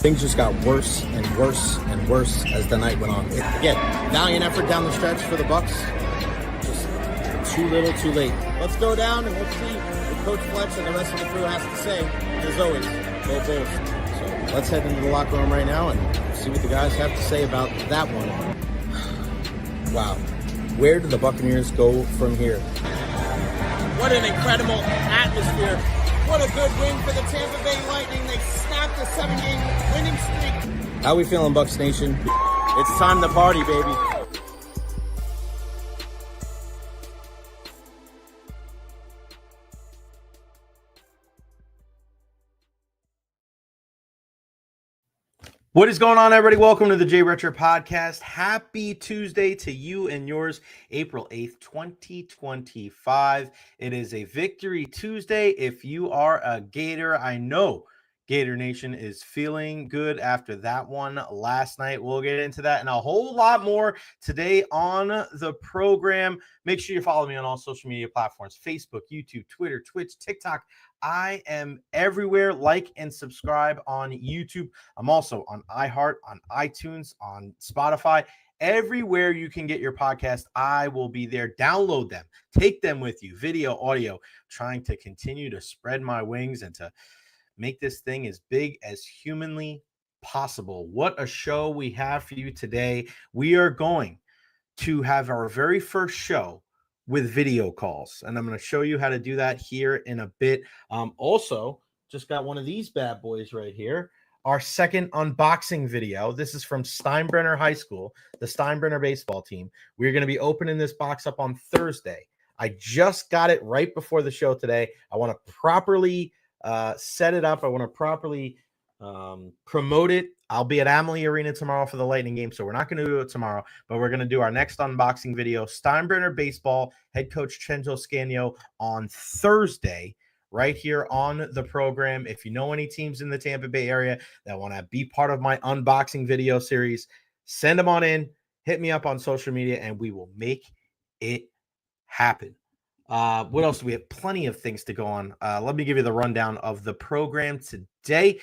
things just got worse and worse and worse as the night went on. Again, valiant effort down the stretch for the Bucks. Just too little, too late. Let's go down and let's see what Coach Fletch and the rest of the crew has to say. And as always, go Bulls. So let's head into the locker room right now and see what the guys have to say about that one. Wow. Where do the Buccaneers go from here? What an incredible atmosphere. What a good win for the Tampa Bay Lightning. They snapped a 7-game winning streak. How we feeling, Bucs Nation? It's time to party, baby. What is going on, everybody? Welcome to the Recher podcast. Happy Tuesday to you and yours, April 8th, 2025. It is a Victory Tuesday. If you are a Gator, I know Gator Nation is feeling good after that one last night. We'll get into that and a whole lot more today on the program. Make sure you follow me on all social media platforms: Facebook, YouTube, Twitter, Twitch, TikTok. I am everywhere. Like and subscribe on YouTube. I'm also on iHeart, on iTunes, on Spotify. Everywhere you can get your podcast, I will be there. Download them. Take them with you. Video, audio. Trying to continue to spread my wings and to make this thing as big as humanly possible. What a show we have for you today. We are going to have our very first show with video calls, and I'm going to show you how to do that here in a bit. Also, just got one of these bad boys right here, our second unboxing video. This is from Steinbrenner High School, the Steinbrenner baseball team. We're going to be opening this box up on Thursday. I just got it right before the show today. I want to properly set it up. I want to properly promote it. I'll be at Amalie Arena tomorrow for the Lightning game, so we're not going to do it tomorrow, but we're going to do our next unboxing video, Steinbrenner Baseball, head coach Chenzo Scanio, on Thursday, right here on the program. If you know any teams in the Tampa Bay area that want to be part of my unboxing video series, send them on in, hit me up on social media, and we will make it happen. What else do we have? Plenty of things to go on. Let me give you the rundown of the program today.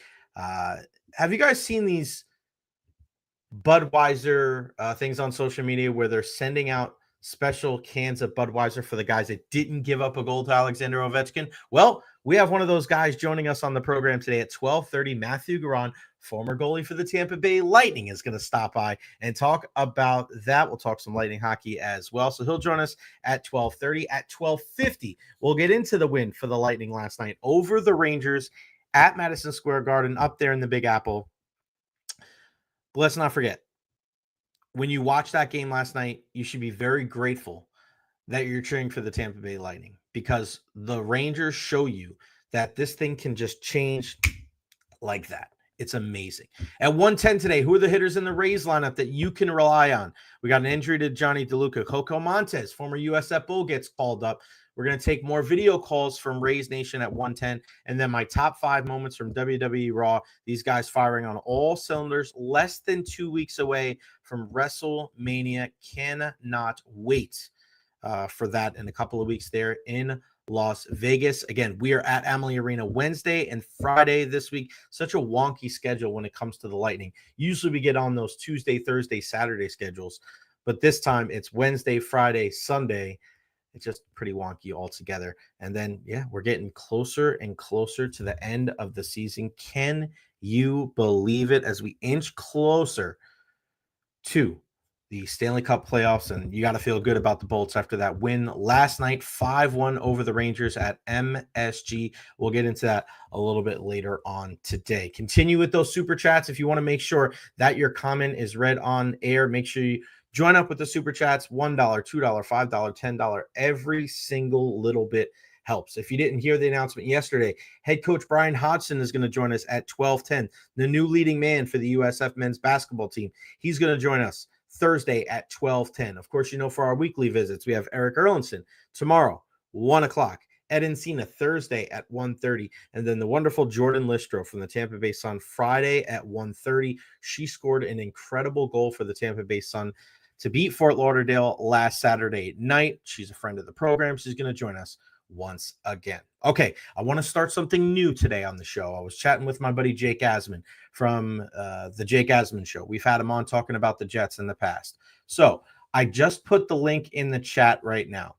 Have you guys seen these Budweiser things on social media where they're sending out special cans of Budweiser for the guys that didn't give up a goal to Alexander Ovechkin? Well, we have one of those guys joining us on the program today at 12:30. Mathieu Garon, former goalie for the Tampa Bay Lightning, is going to stop by and talk about that. We'll talk some Lightning hockey as well. So he'll join us at 12:30. At 12:50, we'll get into the win for the Lightning last night over the Rangers at Madison Square Garden up there in the Big Apple. But let's not forget, when you watch that game last night, you should be very grateful that you're cheering for the Tampa Bay Lightning, because the Rangers show you that this thing can just change like that. It's amazing. At 1:10 today, who are the hitters in the Rays lineup that you can rely on? We got an injury to Johnny DeLuca. Coco Montes, former USF Bull, gets called up. We're going to take more video calls from Rays Nation at 1:10, and then my top 5 moments from WWE Raw. These guys firing on all cylinders, less than 2 weeks away from WrestleMania. Cannot wait for that in a couple of weeks there in Las Vegas. Again, we are at Amalie Arena Wednesday and Friday this week. Such a wonky schedule when it comes to the Lightning. Usually we get on those Tuesday, Thursday, Saturday schedules, but this time it's Wednesday, Friday, Sunday. It's just pretty wonky altogether. And then, yeah, we're getting closer and closer to the end of the season. Can you believe it, as we inch closer to the Stanley Cup playoffs? And you got to feel good about the Bolts after that win last night, 5-1 over the Rangers at MSG. We'll get into that a little bit later on today. Continue with those super chats. If you want to make sure that your comment is read on air, make sure you join up with the super chats. $1, $2, $5, $10. Every single little bit helps. If you didn't hear the announcement yesterday, head coach Brian Hodgson is going to join us at 12:10. The new leading man for the USF men's basketball team. He's going to join us Thursday at 12:10. Of course, you know, for our weekly visits, we have Eric Erlinson tomorrow, 1 o'clock. Ed Encina Thursday at 1:30. And then the wonderful Jordan Listro from the Tampa Bay Sun Friday at 1:30. She scored an incredible goal for the Tampa Bay Sun to beat Fort Lauderdale last Saturday night. She's a friend of the program. She's going to join us once again. Okay, I want to start something new today on the show. I was chatting with my buddy Jake Asman from the Jake Asman Show. We've had him on talking about the Jets in the past. So I just put the link in the chat right now.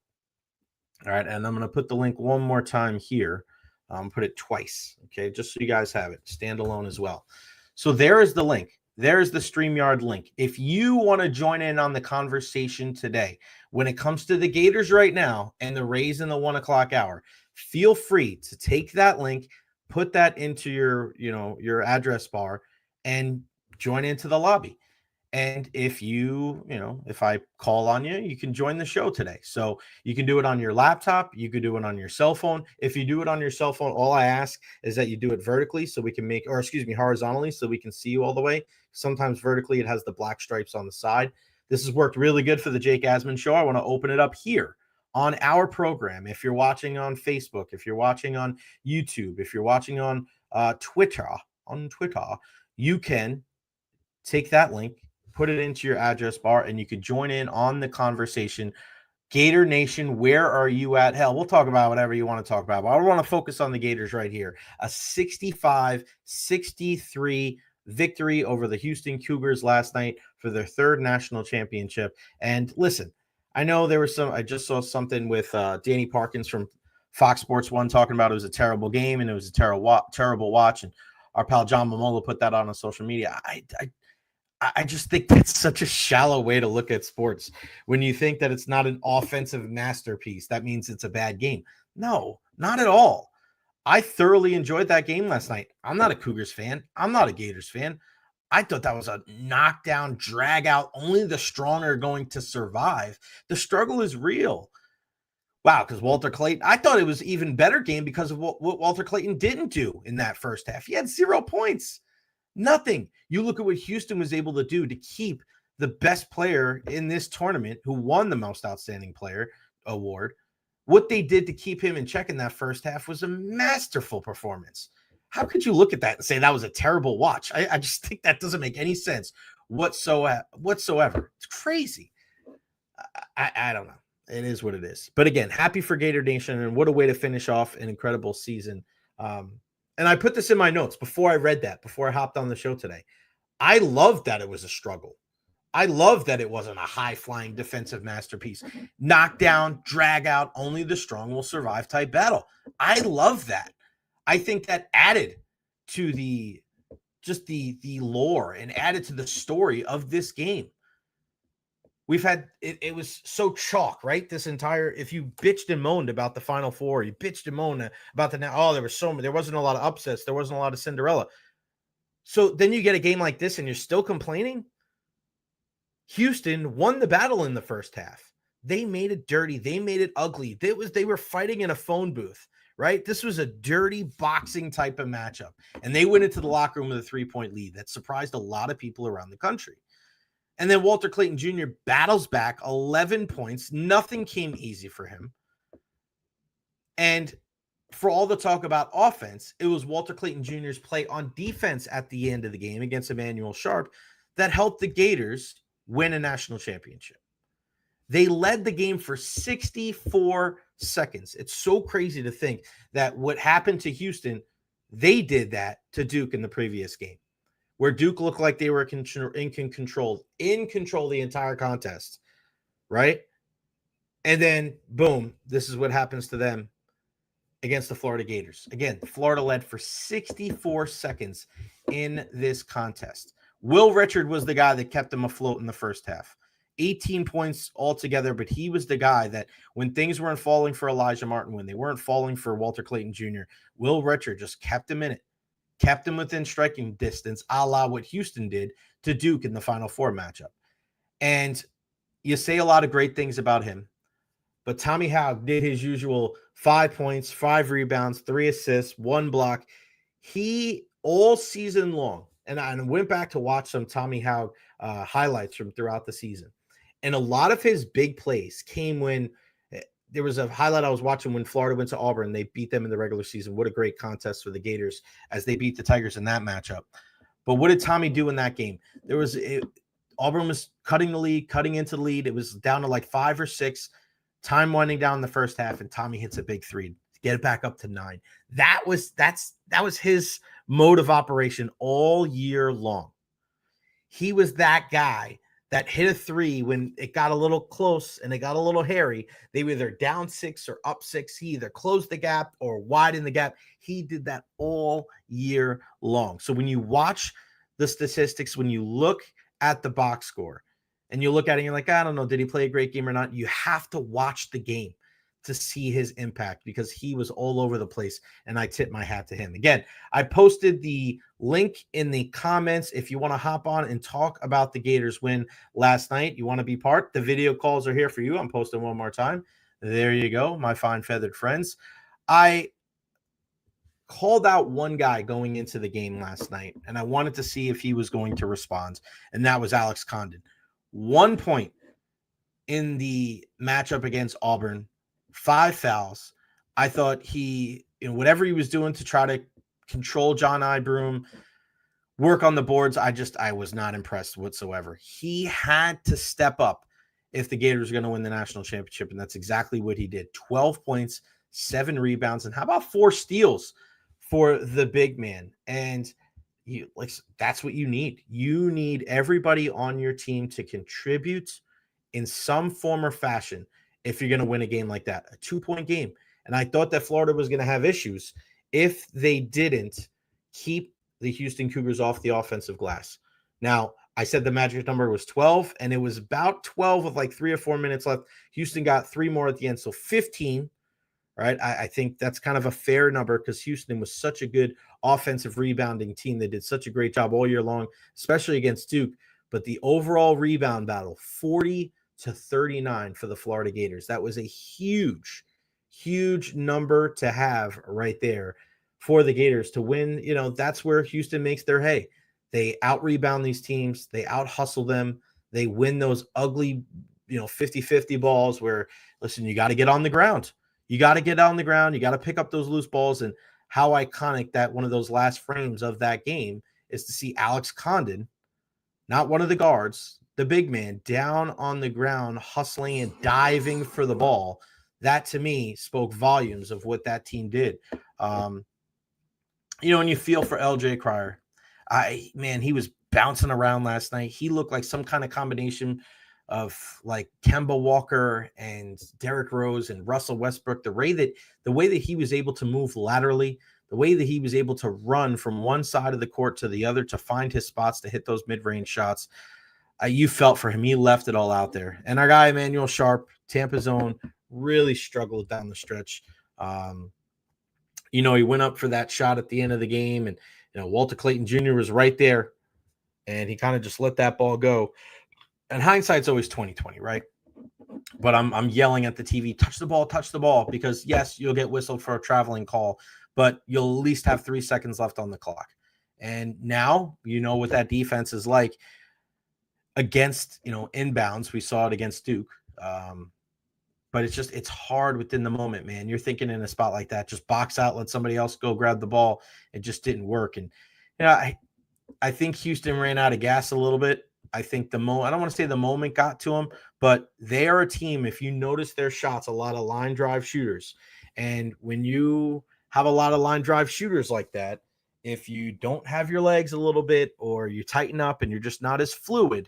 All right, and I'm going to put the link one more time here. Put it twice, okay, just so you guys have it, standalone as well. So there is the link. There's the StreamYard link. If you want to join in on the conversation today, when it comes to the Gators right now and the Rays in the 1 o'clock hour, feel free to take that link, put that into your address bar, and join into the lobby. And if if I call on you, you can join the show today. So you can do it on your laptop. You could do it on your cell phone. If you do it on your cell phone, all I ask is that you do it vertically so we can horizontally so we can see you all the way. Sometimes vertically, it has the black stripes on the side. This has worked really good for the Jake Asman Show. I want to open it up here on our program. If you're watching on Facebook, if you're watching on YouTube, if you're watching on Twitter, you can take that link, put it into your address bar, and you could join in on the conversation. Gator Nation, where are you at? Hell, we'll talk about whatever you want to talk about, but I want to focus on the Gators right here. A 65-63 victory over the Houston Cougars last night for their third national championship. And listen, I know there was I just saw something with Danny Parkins from Fox Sports 1 talking about it was a terrible game and it was a terrible watch. And our pal John Momola put that on social media. I just think that's such a shallow way to look at sports. When you think that it's not an offensive masterpiece, that means it's a bad game. No, not at all. I thoroughly enjoyed that game last night. I'm not a Cougars fan. I'm not a Gators fan. I thought that was a knockdown, drag out, only the strong are going to survive. The struggle is real. Wow, because Walter Clayton, I thought it was an even better game because of what Walter Clayton didn't do in that first half. He had 0 points. Nothing. You look at what Houston was able to do to keep the best player in this tournament who won the most outstanding player award. What they did to keep him in check in that first half was a masterful performance. How could you look at that and say that was a terrible watch? I just think that doesn't make any sense whatsoever. It's crazy. I don't know. It is what it is. But again, happy for Gator Nation, and what a way to finish off an incredible season. And I put this in my notes before I read that, before I hopped on the show today. I loved that it was a struggle. I love that it wasn't a high-flying defensive masterpiece. Knockdown, drag out, only the strong will survive type battle. I love that. I think that added to the lore and added to the story of this game. We've had it was so chalk, right? This entire, if you bitched and moaned about the Final Four, you bitched and moaned about there wasn't a lot of upsets, there wasn't a lot of Cinderella. So then you get a game like this and you're still complaining? Houston won the battle in the first half. They made it dirty. They made it ugly. They were fighting in a phone booth, right? This was a dirty boxing type of matchup. And they went into the locker room with a 3-point lead. That surprised a lot of people around the country. And then Walter Clayton Jr. battles back 11 points. Nothing came easy for him. And for all the talk about offense, it was Walter Clayton Jr.'s play on defense at the end of the game against Emmanuel Sharp that helped the Gators win a national championship. They led the game for 64 seconds. It's so crazy to think that what happened to Houston, they did that to Duke in the previous game, where Duke looked like they were in control the entire contest, right? And then, boom, this is what happens to them against the Florida Gators. Again, Florida led for 64 seconds in this contest. Will Recher was the guy that kept them afloat in the first half. 18 points altogether, but he was the guy that when things weren't falling for Elijah Martin, when they weren't falling for Walter Clayton Jr., Will Recher just kept him in it, kept him within striking distance, a la what Houston did to Duke in the Final Four matchup. And you say a lot of great things about him, but Tommy Haug did his usual 5 points, 5 rebounds, 3 assists, 1 block. He all season long, and I went back to watch some Tommy Haug highlights from throughout the season. And a lot of his big plays came when there was a highlight I was watching when Florida went to Auburn. They beat them in the regular season. What a great contest for the Gators as they beat the Tigers in that matchup. But what did Tommy do in that game? Auburn was cutting into the lead. It was down to like 5 or 6. Time winding down the first half, and Tommy hits a big three to get it back up to 9. That was his mode of operation all year long. He was that guy that hit a 3 when it got a little close and it got a little hairy. They were either down 6 or up 6. He either closed the gap or widened the gap. He did that all year long. So when you watch the statistics, when you look at the box score and you look at it and you're like, I don't know, did he play a great game or not? You have to watch the game to see his impact because he was all over the place, and I tip my hat to him. Again, I posted the link in the comments if you want to hop on and talk about the Gators win last night. You want to be part? The video calls are here for you. I'm posting one more time. There you go, my fine feathered friends. I called out one guy going into the game last night, and I wanted to see if he was going to respond, and that was Alex Condon. 1 point in the matchup against Auburn, 5 fouls. I thought he, whatever he was doing to try to control John Ibroom, work on the boards, I was not impressed whatsoever. He had to step up if the Gators were going to win the national championship, and that's exactly what he did. 12 points, 7 rebounds, and how about 4 steals for the big man? And that's what you need. You need everybody on your team to contribute in some form or fashion if you're going to win a game like that, a 2-point game. And I thought that Florida was going to have issues if they didn't keep the Houston Cougars off the offensive glass. Now, I said the magic number was 12, and it was about 12 with like 3 or 4 minutes left. Houston got 3 more at the end, so 15, right? I think that's kind of a fair number because Houston was such a good offensive rebounding team. They did such a great job all year long, especially against Duke. But the overall rebound battle, 40-39 for the Florida Gators. That was a huge, huge number to have right there for the Gators to win. That's where Houston makes their hay. They out-rebound these teams. They out-hustle them. They win those ugly, 50-50 balls where, listen, you got to get on the ground. You got to get on the ground. You got to pick up those loose balls. And how iconic that one of those last frames of that game is to see Alex Condon, not one of the guards, the big man, down on the ground, hustling and diving for the ball. That, to me, spoke volumes of what that team did. And you feel for LJ Cryer. He was bouncing around last night. He looked like some kind of combination of like Kemba Walker and Derrick Rose and Russell Westbrook. The way that he was able to move laterally, the way that he was able to run from one side of the court to the other to find his spots to hit those mid-range shots. You felt for him. He left it all out there. And our guy, Emmanuel Sharp, Tampa's own, really struggled down the stretch. He went up for that shot at the end of the game, and Walter Clayton Jr. was right there, and he kind of just let that ball go. And hindsight's always 20/20, right? But I'm yelling at the TV, touch the ball, because yes, you'll get whistled for a traveling call, but you'll at least have 3 seconds left on the clock. And now what that defense is like against inbounds. We saw it against Duke. But it's hard within the moment, man. You're thinking in a spot like that, just box out, let somebody else go grab the ball. It just didn't work. And I think Houston ran out of gas a little bit. I think I don't want to say the moment got to them, but they are a team, if you notice their shots, a lot of line drive shooters. And when you have a lot of line drive shooters like that, if you don't have your legs a little bit or you tighten up and you're just not as fluid,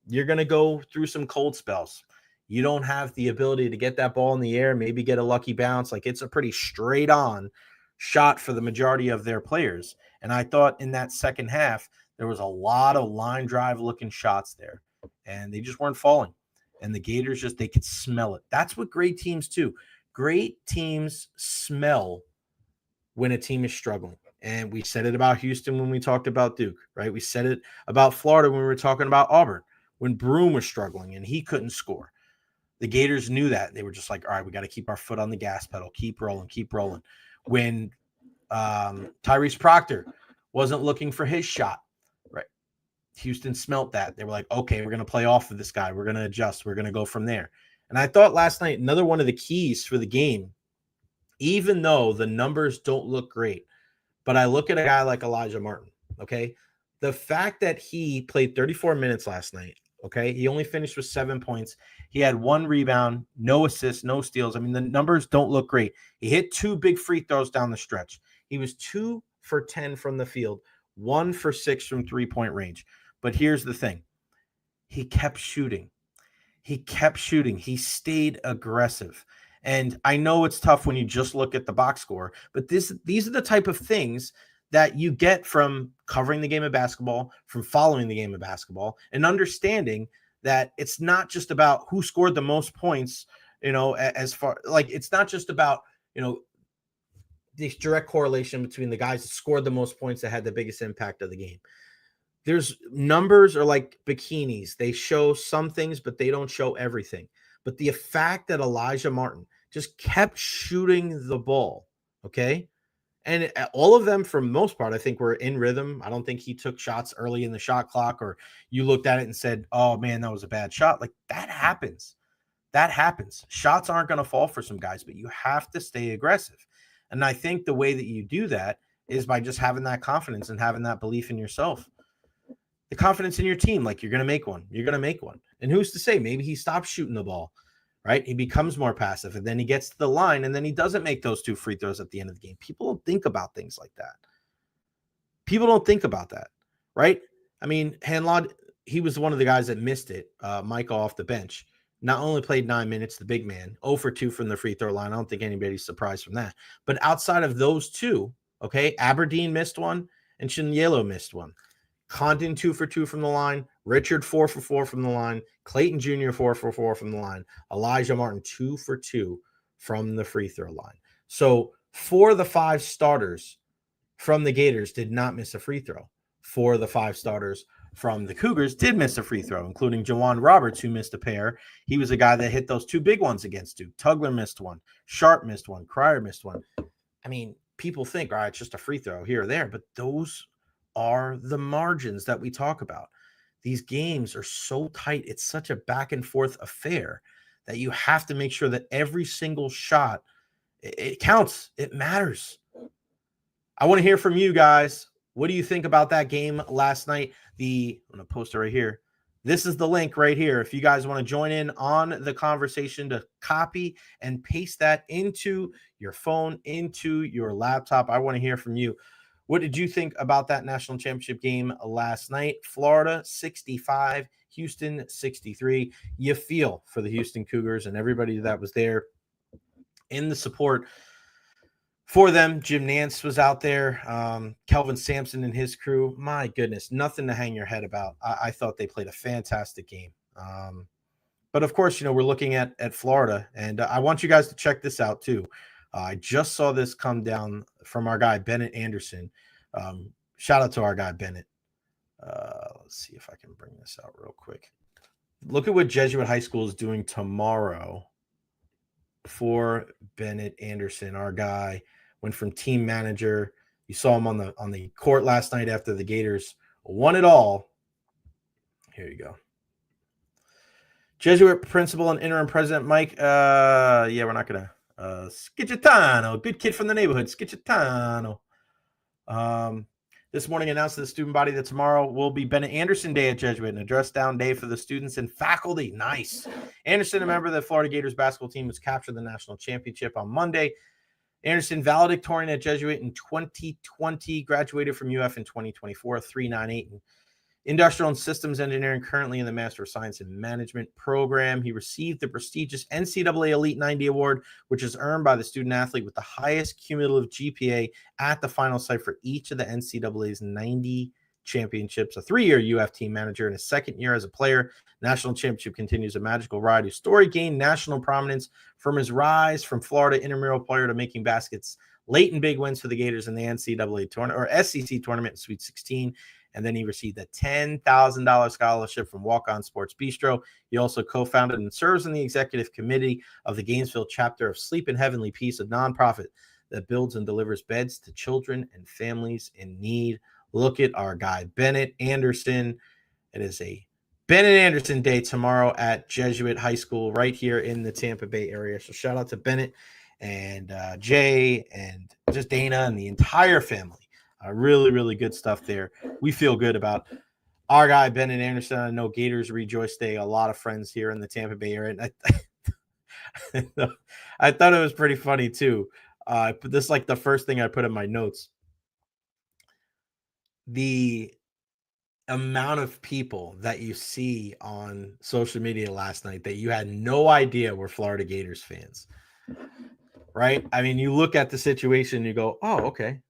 you're going to go through some cold spells. You don't have the ability to get that ball in the air, maybe get a lucky bounce. Like, it's a pretty straight on shot for the majority of their players. And I thought in that second half, there was a lot of line drive looking shots there, and they just weren't falling. And the Gators they could smell it. That's what great teams do. Great teams smell when a team is struggling. And we said it about Houston when we talked about Duke, right? We said it about Florida when we were talking about Auburn, when Broome was struggling and he couldn't score. The Gators knew that. They were just like, all right, we got to keep our foot on the gas pedal, keep rolling. When Tyrese Proctor wasn't looking for his shot, right? Houston smelt that. They were like, okay, we're going to play off of this guy. We're going to adjust. We're going to go from there. And I thought last night, another one of the keys for the game, even though the numbers don't look great, but I look at a guy like Elijah Martin, okay? The fact that he played 34 minutes last night, okay? He only finished with 7 points. He had 1 rebound, no assists, no steals. I mean, the numbers don't look great. He hit 2 big free throws down the stretch. He was 2 for 10 from the field, 1 for 6 from three-point range. But here's the thing. He kept shooting. He stayed aggressive. And I know it's tough when you just look at the box score, but these are the type of things that you get from covering the game of basketball, from following the game of basketball, and understanding that it's not just about who scored the most points, as far like it's not just about, this direct correlation between the guys that scored the most points that had the biggest impact of the game. There's numbers are like bikinis. They show some things, but they don't show everything. But the fact that Elijah Martin just kept shooting the ball, okay? And all of them, for the most part, I think were in rhythm. I don't think he took shots early in the shot clock or you looked at it and said, oh, man, that was a bad shot. Like, that happens. That happens. Shots aren't going to fall for some guys, but you have to stay aggressive. And I think the way that you do that is by just having that confidence and having that belief in yourself. The confidence in your team, like you're going to make one. You're going to make one. And who's to say? Maybe he stops shooting the ball, right? He becomes more passive, and then he gets to the line, and then he doesn't make those 2 free throws at the end of the game. People don't think about things like that. People don't think about that, right? I mean, Hanlod, he was one of the guys that missed it. Michael off the bench. Not only played 9 minutes, the big man, 0 for 2 from the free throw line. I don't think anybody's surprised from that. But outside of those 2, okay, Aberdeen missed one, and Chinyelo missed one. Condon 2 for 2 from the line, Recher 4 for 4 from the line, Clayton Jr. 4 for 4 from the line, Elijah Martin 2 for 2 from the free throw line. So 4 of the 5 starters from the Gators did not miss a free throw. 4 of the 5 starters from the Cougars did miss a free throw, including Jawan Roberts, who missed a pair. He was a guy that hit those 2 big ones against Duke. Tugler missed one, Sharp missed one, Cryer missed one. I mean, people think, all right, it's just a free throw here or there, but those are the margins that we talk about. These games are so tight. It's such a back and forth affair that you have to make sure that every single shot, it counts. It matters. I want to hear from you guys. What do you think about that game last night? I'm going to post it right here. This is the link right here. If you guys want to join in on the conversation, to copy and paste that into your phone, into your laptop. I want to hear from you. What did you think about that national championship game last night? Florida 65, Houston 63. You feel for the Houston Cougars and everybody that was there in the support for them. Jim Nance was out there. Kelvin Sampson and his crew. My goodness, nothing to hang your head about. I thought they played a fantastic game. But of course, we're looking at Florida, and I want you guys to check this out too. I just saw this come down from our guy, Bennett Anderson. Shout out to our guy, Bennett. Let's see if I can bring this out real quick. Look at what Jesuit High School is doing tomorrow for Bennett Anderson. Our guy went from team manager. You saw him on the court last night after the Gators won it all. Here you go. Jesuit principal and interim president Mike. We're not going to. Schicitano, good kid from the neighborhood. Schicitano. This morning announced to the student body that tomorrow will be Bennett Anderson Day at Jesuit, an dress down day for the students and faculty. Nice. Anderson, a member of the Florida Gators basketball team, was captured the national championship on Monday. Anderson, valedictorian at Jesuit in 2020, graduated from UF in 2024, 398 in Industrial and Systems Engineering, currently in the Master of Science in Management program. He received the prestigious NCAA Elite 90 Award, which is earned by the student athlete with the highest cumulative GPA at the final site for each of the NCAA's 90 championships. A 3-year UF team manager and his second year as a player. National championship continues a magical ride. His story gained national prominence from his rise from Florida intramural player to making baskets late in big wins for the Gators in the NCAA tournament or SEC tournament in Sweet 16. And then he received a $10,000 scholarship from Walk-On Sports Bistro. He also co-founded and serves on the executive committee of the Gainesville chapter of Sleep in Heavenly Peace, a nonprofit that builds and delivers beds to children and families in need. Look at our guy, Bennett Anderson. It is a Bennett Anderson Day tomorrow at Jesuit High School right here in the Tampa Bay area. So shout out to Bennett and Jay and just Dana and the entire family. Really, really good stuff there. We feel good about Our guy, Bennett Anderson, I know Gators rejoice day. A lot of friends here in the Tampa Bay area. And I thought it was pretty funny too. But this is like the first thing I put in my notes. The amount of people that you see on social media last night that you had no idea were Florida Gators fans, right? I mean, you look at the situation and you go, oh, okay.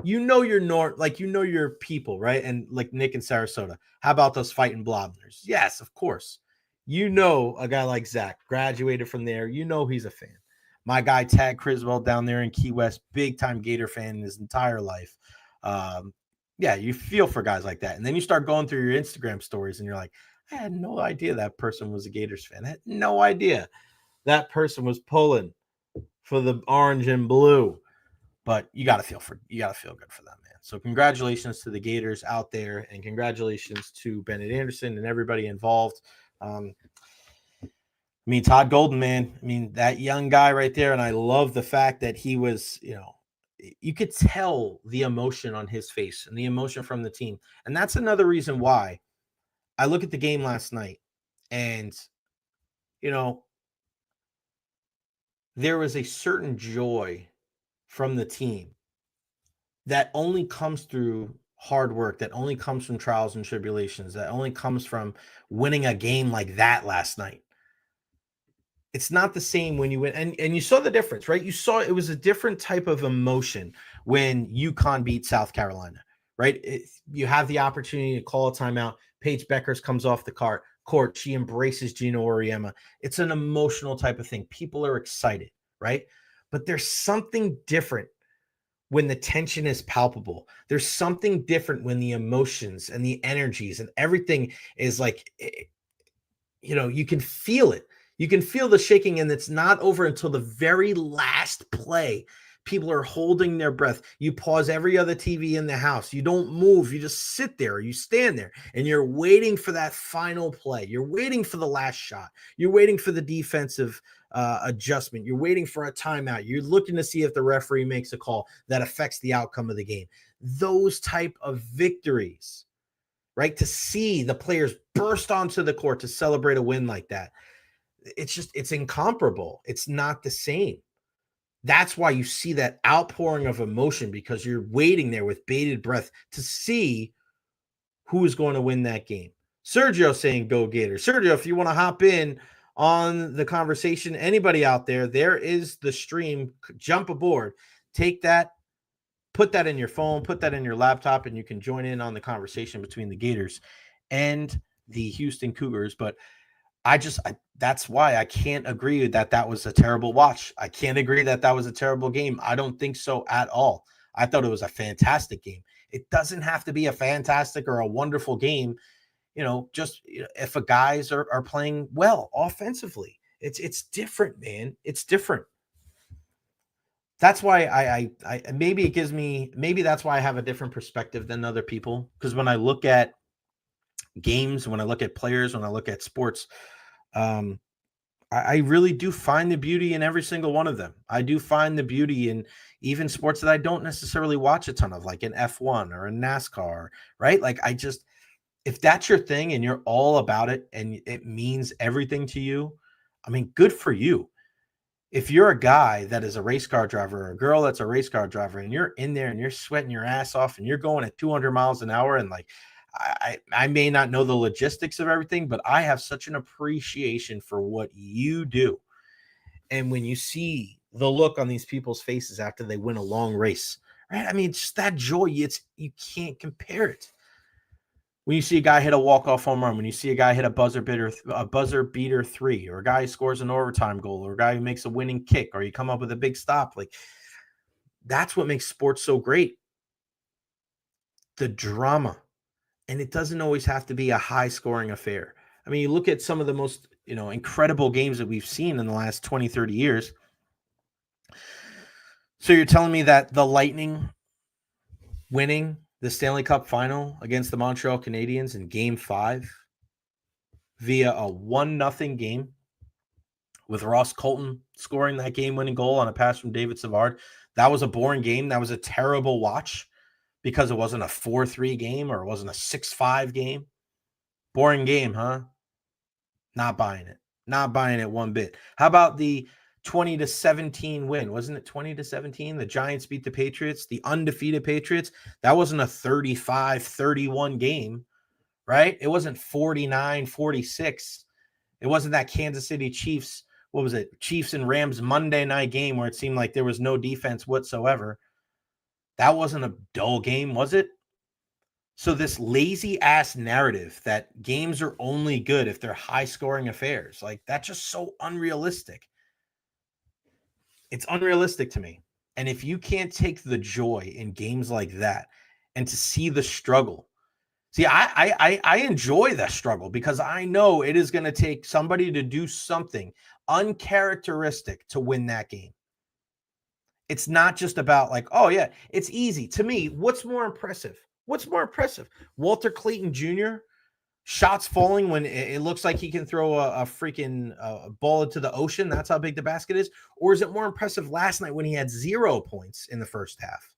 Your people, right? And like Nick in Sarasota, how about those fighting Blobners? Yes, of course. A guy like Zach graduated from there. He's a fan. My guy Tad Criswell down there in Key West, big time Gator fan in his entire life. Yeah, you feel for guys like that. And then you start going through your Instagram stories and you're like, I had no idea that person was a Gators fan. I had no idea that person was pulling for the orange and blue. But you got to feel good for them, man. So congratulations to the Gators out there, and congratulations to Bennett Anderson and everybody involved. Todd Golden, man. That young guy right there, and I love the fact that he was, you could tell the emotion on his face and the emotion from the team. And that's another reason why I look at the game last night and, there was a certain joy from the team that only comes through hard work, that only comes from trials and tribulations, that only comes from winning a game like that last night. It's not the same when you win. And you saw the difference, right? You saw it was a different type of emotion when UConn beat South Carolina, right? You have the opportunity to call a timeout. Paige Beckers comes off the court. She embraces Gino Auriemma. It's an emotional type of thing. People are excited, right? But there's something different when the tension is palpable. There's something different when the emotions and the energies and everything is like, you can feel it. You can feel the shaking, and it's not over until the very last play. People are holding their breath. You pause every other TV in the house. You don't move. You just sit there. You stand there, and you're waiting for that final play. You're waiting for the last shot. You're waiting for the defensive adjustment. You're waiting for a timeout. You're looking to see if the referee makes a call that affects the outcome of the game. Those type of victories, right? To see the players burst onto the court to celebrate a win like that. It's incomparable. It's not the same. That's why you see that outpouring of emotion, because you're waiting there with bated breath to see who is going to win that game. Sergio saying go Gators. Sergio, if you want to hop in on the conversation, anybody out there is the stream. Jump aboard. Take that, put that in your phone, put that in your laptop, and you can join in on the conversation between the Gators and the Houston Cougars. But that's why I can't agree that was a terrible watch. I can't agree that was a terrible game. I don't think so at all. I thought it was a fantastic game. It doesn't have to be a fantastic or a wonderful game. Just if a guys are playing well offensively, it's different, man. It's different. That's why I maybe that's why I have a different perspective than other people. Because when I look at games, when I look at players, when I look at sports, I really do find the beauty in every single one of them. I do find the beauty in even sports that I don't necessarily watch a ton of, like an F1 or a NASCAR, right? Like if that's your thing and you're all about it and it means everything to you, good for you. If you're a guy that is a race car driver or a girl that's a race car driver and you're in there and you're sweating your ass off and you're going at 200 miles an hour and like, I may not know the logistics of everything, but I have such an appreciation for what you do. And when you see the look on these people's faces after they win a long race, right? Just that joy, you can't compare it. When you see a guy hit a walk-off home run, when you see a guy hit a buzzer beater three, or a guy who scores an overtime goal, or a guy who makes a winning kick, or you come up with a big stop, like that's what makes sports so great. The drama. And it doesn't always have to be a high-scoring affair. You look at some of the most, incredible games that we've seen in the last 20, 30 years. So you're telling me that the Lightning winning the Stanley Cup final against the Montreal Canadiens in Game 5 via a 1-0 game with Ross Colton scoring that game-winning goal on a pass from David Savard, that was a boring game. That was a terrible watch, because it wasn't a 4-3 game or it wasn't a 6-5 game. Boring game, huh? Not buying it. Not buying it one bit. How about the 20-17 win? Wasn't it 20-17? The Giants beat the Patriots, the undefeated Patriots. That wasn't a 35-31 game, right? It wasn't 49-46. It wasn't that Kansas City Chiefs, what was it? Chiefs and Rams Monday night game where it seemed like there was no defense whatsoever. That wasn't a dull game, was it? So this lazy ass narrative that games are only good if they're high scoring affairs, like that's just so unrealistic. It's unrealistic to me. And if you can't take the joy in games like that and to see the struggle, see, I enjoy that struggle because I know it is going to take somebody to do something uncharacteristic to win that game. It's not just about like, oh yeah, it's easy. To me, what's more impressive? What's more impressive? Walter Clayton Jr. shots falling when it looks like he can throw a freaking ball into the ocean. That's how big the basket is. Or is it more impressive last night when he had 0 points in the first half?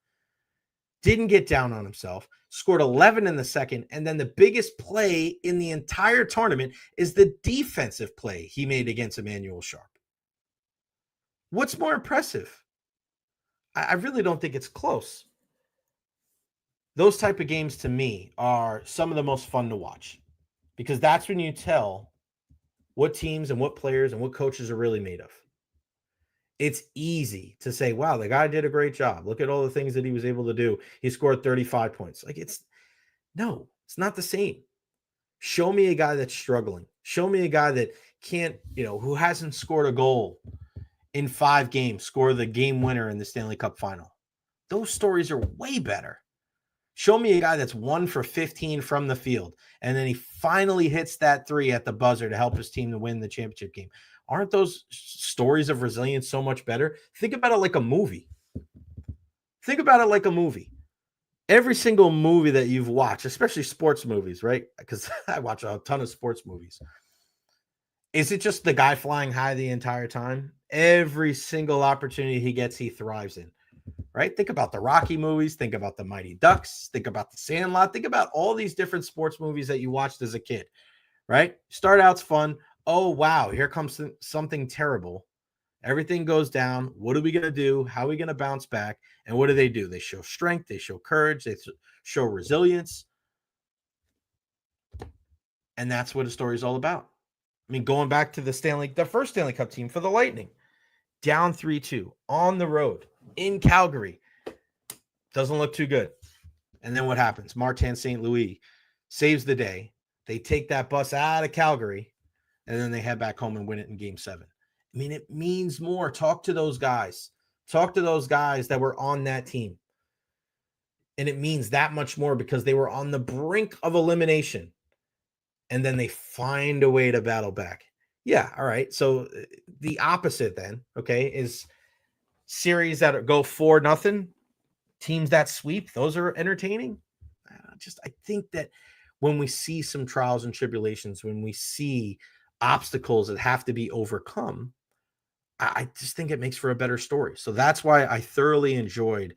Didn't get down on himself, scored 11 in the second. And then the biggest play in the entire tournament is the defensive play he made against Emmanuel Sharp. What's more impressive? I really don't think it's close. Those type of games to me are some of the most fun to watch because that's when you tell what teams and what players and what coaches are really made of. It's easy to say, wow, the guy did a great job. Look at all the things that he was able to do. He scored 35 points. Like it's not the same. Show me a guy that's struggling. Show me a guy that can't, who hasn't scored a goal in 5 games, score the game winner in the Stanley Cup final. Those stories are way better. Show me a guy that's 1 for 15 from the field, and then he finally hits that 3 at the buzzer to help his team to win the championship game. Aren't those stories of resilience so much better? Think about it like a movie. Every single movie that you've watched, especially sports movies, right? Because I watch a ton of sports movies. Is it just the guy flying high the entire time? Every single opportunity he gets, he thrives in. Right? Think about the Rocky movies. Think about the Mighty Ducks. Think about the Sandlot. Think about all these different sports movies that you watched as a kid, right? Start out's fun. Oh, wow. Here comes something terrible. Everything goes down. What are we going to do? How are we going to bounce back? And what do? They show strength. They show courage. They show resilience. And that's what a story is all about. I mean, going back to the first Stanley Cup team for the Lightning, down 3-2 on the road in Calgary. Doesn't look too good. And then what happens? Martin St. Louis saves the day. They take that bus out of Calgary, and then they head back home and win it in Game 7. I mean, it means more. Talk to those guys. Talk to those guys that were on that team. And it means that much more because they were on the brink of elimination. And then they find a way to battle back. Yeah, all right. So the opposite then, okay, is series that go 4-0, teams that sweep. Those are entertaining. I think that when we see some trials and tribulations, when we see obstacles that have to be overcome, I just think it makes for a better story. So that's why I thoroughly enjoyed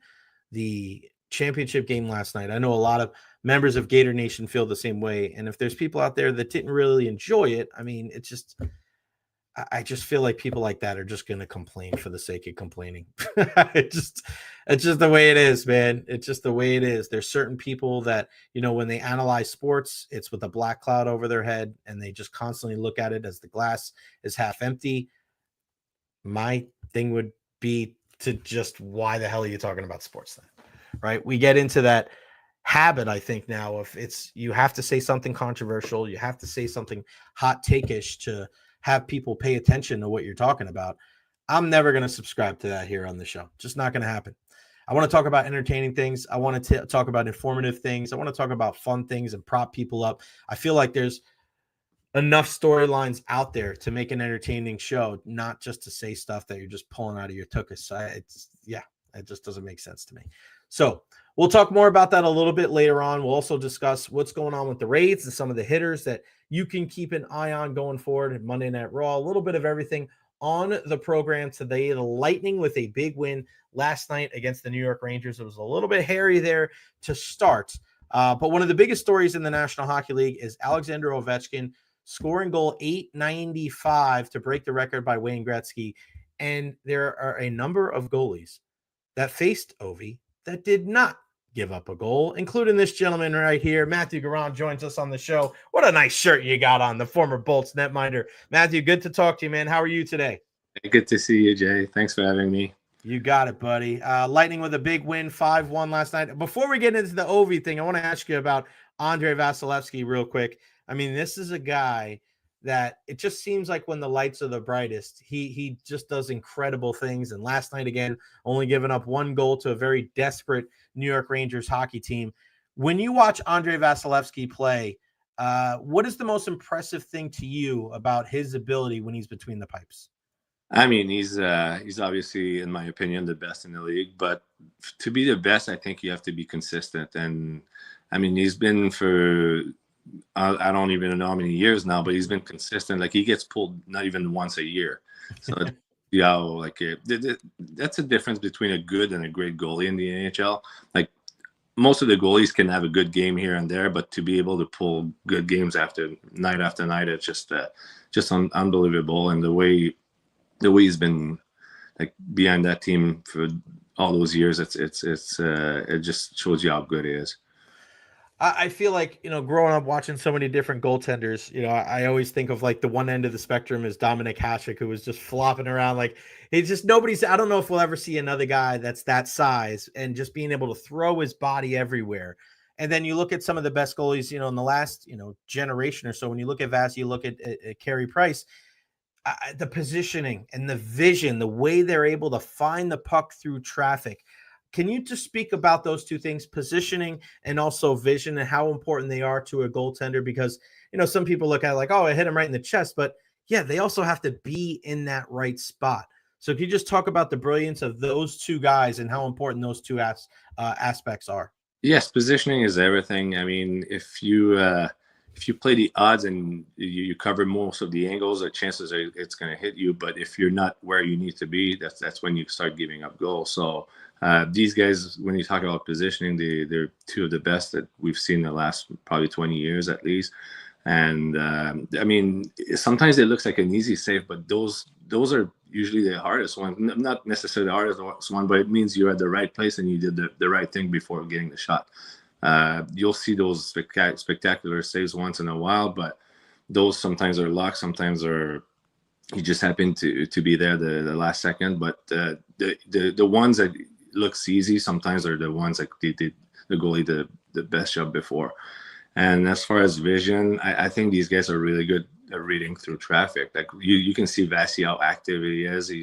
the championship game last night. I know a lot of members of Gator Nation feel the same way. And if there's people out there that didn't really enjoy it, I mean, I just feel like people like that are just going to complain for the sake of complaining. It's just the way it is, man. It's just the way it is. There's certain people that, when they analyze sports, it's with a black cloud over their head and they just constantly look at it as the glass is half empty. My thing would be to just, why the hell are you talking about sports then? Right? We get into that habit, I think, now of you have to say something controversial. You have to say something hot take-ish to have people pay attention to what you're talking about. I'm never going to subscribe to that here on the show. Just not going to happen. I want to talk about entertaining things. I want to talk about informative things. I want to talk about fun things and prop people up. I feel like there's enough storylines out there to make an entertaining show, not just to say stuff that you're just pulling out of your tuchus. It just doesn't make sense to me. So we'll talk more about that a little bit later on. We'll also discuss what's going on with the Raids and some of the hitters that you can keep an eye on going forward at Monday Night Raw. A little bit of everything on the program today. The Lightning with a big win last night against the New York Rangers. It was a little bit hairy there to start. But one of the biggest stories in the National Hockey League is Alexander Ovechkin scoring goal 895 to break the record by Wayne Gretzky. And there are a number of goalies that faced Ovi that did not give up a goal, including this gentleman right here. Mathieu Garon joins us on the show. What a nice shirt you got on, the former Bolts netminder. Mathieu, good to talk to you, man. How are you today? Good to see you, Jay. Thanks for having me. You got it, buddy. Lightning with a big win, 5-1 last night. Before we get into the Ovi thing, I want to ask you about Andrei Vasilevskiy real quick. I mean, this is a guy that it just seems like when the lights are the brightest, he just does incredible things. And last night, again, only giving up one goal to a very desperate New York Rangers hockey team. When you watch Andrei Vasilevskiy play, what is the most impressive thing to you about his ability when he's between the pipes? I mean, he's obviously, in my opinion, the best in the league. But to be the best, I think you have to be consistent. And I mean, he's been for I don't even know how many years now, but he's been consistent. Like he gets pulled not even once a year. So yeah, like that's a difference between a good and a great goalie in the NHL. Like most of the goalies can have a good game here and there, but to be able to pull good games after night, it's just unbelievable. And the way he's been like behind that team for all those years, it just shows you how good he is. I feel like, growing up watching so many different goaltenders, I always think of like the one end of the spectrum is Dominic Hasek, who was just flopping around. Like it's just I don't know if we'll ever see another guy that's that size and just being able to throw his body everywhere. And then you look at some of the best goalies, in the last, generation or so. When you look at Vass, you look at Carey Price, the positioning and the vision, the way they're able to find the puck through traffic. Can you just speak about those two things, positioning and also vision, and how important they are to a goaltender? Because, some people look at it like, oh, I hit him right in the chest. But yeah, they also have to be in that right spot. So can you just talk about the brilliance of those two guys and how important those two aspects are? Yes, positioning is everything. I mean, if you play the odds and you cover most of the angles, the chances are it's going to hit you. But if you're not where you need to be, that's when you start giving up goals. So these guys, when you talk about positioning, they're two of the best that we've seen in the last probably 20 years at least. And I mean, sometimes it looks like an easy save, but those are usually the hardest one. Not necessarily the hardest one, but it means you're at the right place and you did the right thing before getting the shot. You'll see those spectacular saves once in a while, but those sometimes are luck, sometimes are you just happen to be there the last second. But the ones that looks easy sometimes are the ones that did the goalie the best job before. And as far as vision, I think these guys are really good at reading through traffic. Like you can see Vasi how active he is. He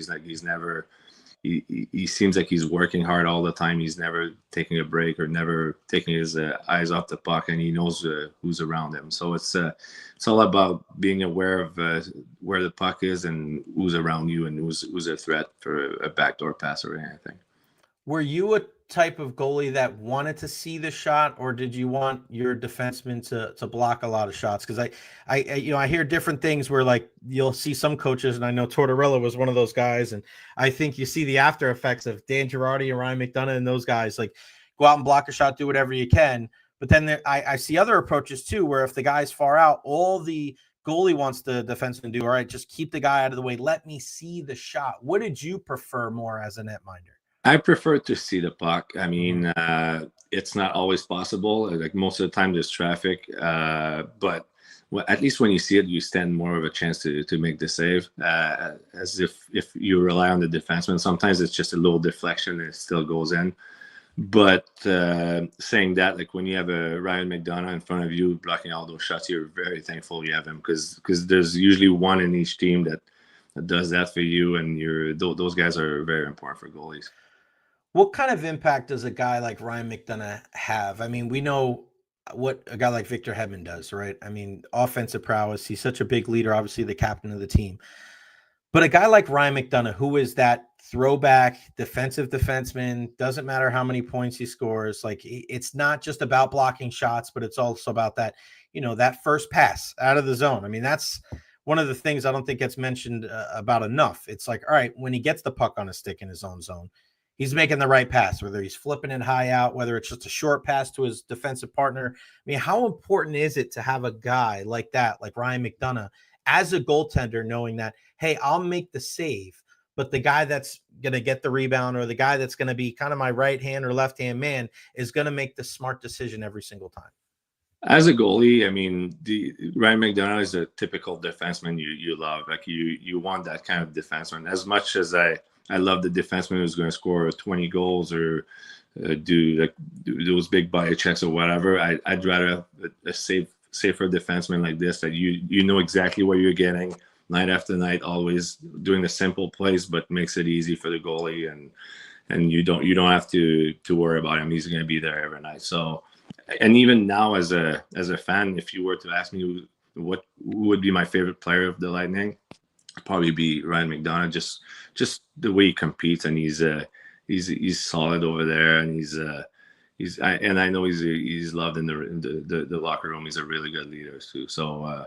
seems like he's working hard all the time. He's never taking a break or never taking his eyes off the puck, and he knows who's around him. So it's all about being aware of where the puck is and who's around you and who's a threat for a backdoor pass or anything. Were you a type of goalie that wanted to see the shot, or did you want your defenseman to block a lot of shots? Because I hear different things where like you'll see some coaches, and I know Tortorella was one of those guys, and I think you see the after effects of Dan Girardi and Ryan McDonough and those guys, like go out and block a shot, do whatever you can. But then I see other approaches too, where if the guy's far out, all the goalie wants the defenseman to do, all right, just keep the guy out of the way. Let me see the shot. What did you prefer more as a netminder? I prefer to see the puck. I mean, it's not always possible. Like most of the time, there's traffic. But at least when you see it, you stand more of a chance to make the save. As if you rely on the defenseman, sometimes it's just a little deflection and it still goes in. But saying that, like when you have a Ryan McDonough in front of you blocking all those shots, you're very thankful you have him because there's usually one in each team that does that for you, and those guys are very important for goalies. What kind of impact does a guy like Ryan McDonough have? I mean, we know what a guy like Victor Hedman does, right? I mean, offensive prowess. He's such a big leader, obviously the captain of the team. But a guy like Ryan McDonough, who is that throwback defensive defenseman, doesn't matter how many points he scores. Like it's not just about blocking shots, but it's also about that, that first pass out of the zone. I mean, that's one of the things I don't think gets mentioned about enough. It's like, all right, when he gets the puck on a stick in his own zone, he's making the right pass, whether he's flipping it high out, whether it's just a short pass to his defensive partner. I mean, how important is it to have a guy like that, like Ryan McDonagh, as a goaltender, knowing that, hey, I'll make the save, but the guy that's going to get the rebound or the guy that's going to be kind of my right hand or left hand man is going to make the smart decision every single time? As a goalie, I mean, Ryan McDonagh is a typical defenseman you love. Like you want that kind of defenseman. As much as I love the defenseman who's going to score 20 goals or do those big body checks or whatever, I'd rather have a safer defenseman like this, that you know exactly what you're getting night after night, always doing the simple plays, but makes it easy for the goalie, and you don't have to worry about him. He's going to be there every night. So. And even now, as a fan, if you were to ask me who would be my favorite player of the Lightning, it'd probably be Ryan McDonagh. Just the way he competes, and he's solid over there, and I know he's loved in the locker room. He's a really good leader too. So